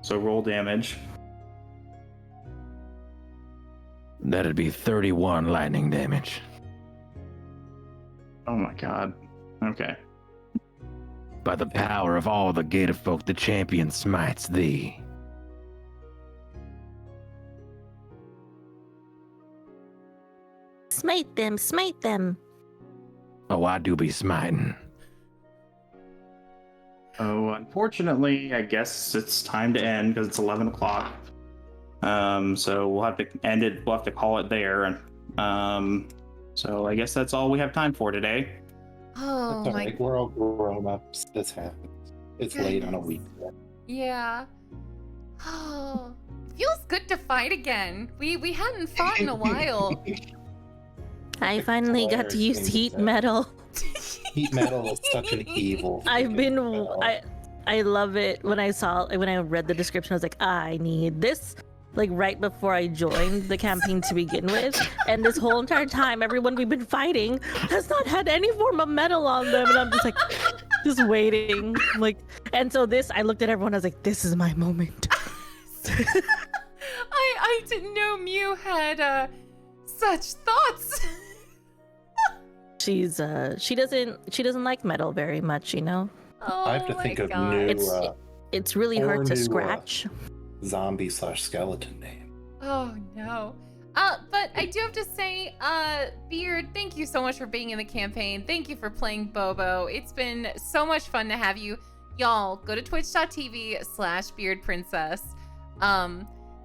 So roll damage. That'd be 31 lightning damage. Oh my god. Okay. By the power of all the Gator folk, the champion smites thee. Smite them, smite them. Oh, I do be smiting. Oh, unfortunately, I guess it's time to end because it's 11 o'clock. So we'll have to end it. We'll have to call it there. And so I guess that's all we have time for today. Oh That's all my, right. We're all grown ups. This happens. It's late on a Goodness. weekend. yeah. Oh, feels good to fight again. We hadn't fought in a while. I finally got to use Hilarious thing to heat say. metal. Heat metal is such an evil. I've been spell. I love it. When I read the description, I was like, I need this. Like right before I joined the campaign to begin with, and this whole entire time, everyone we've been fighting has not had any form of metal on them, and I'm just like, just waiting. Like, and so I looked at everyone. I was like, "This is my moment." I didn't know Mew had such thoughts. She doesn't like metal very much, you know. Oh, I have to my think of God. new It's really or hard to new, scratch. zombie/skeleton name. Oh no. But I do have to say, Beard, thank you so much for being in the campaign. Thank you for playing Bobo. It's been so much fun to have you. Y'all, go to twitch.tv/beardprincess.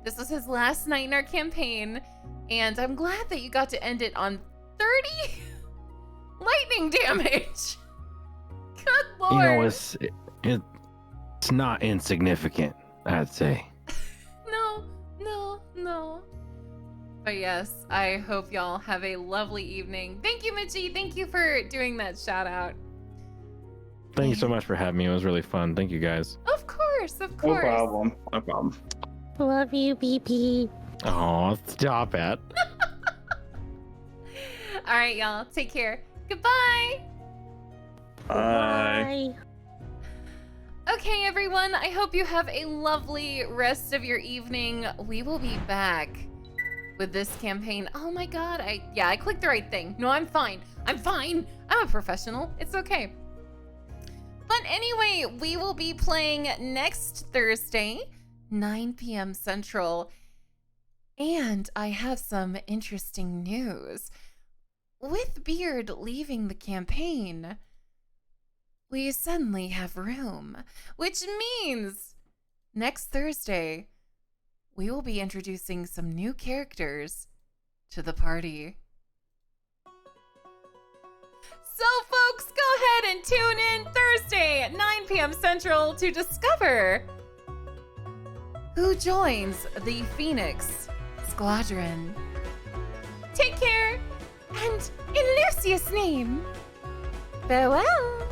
This was his last night in our campaign, and I'm glad that you got to end it on 30 lightning damage. Good lord. You know, it's not insignificant, I'd say. No. But yes, I hope y'all have a lovely evening. Thank you, Mitchie. Thank you for doing that shout out. Thank you so much for having me. It was really fun. Thank you guys. Of course. No problem. No problem. Love you, BP. Oh, stop it. All right, y'all. Take care. Goodbye. Bye. Okay, everyone. I hope you have a lovely rest of your evening. We will be back with this campaign. Oh my god. I clicked the right thing. No, I'm fine. I'm a professional. It's okay. But anyway, we will be playing next Thursday, 9 p.m. Central. And I have some interesting news. With Beard leaving the campaign, we suddenly have room, which means next Thursday, we will be introducing some new characters to the party. So folks, go ahead and tune in Thursday at 9 p.m. Central to discover who joins the Phoenix Squadron. Take care, and in Lucius' name, farewell.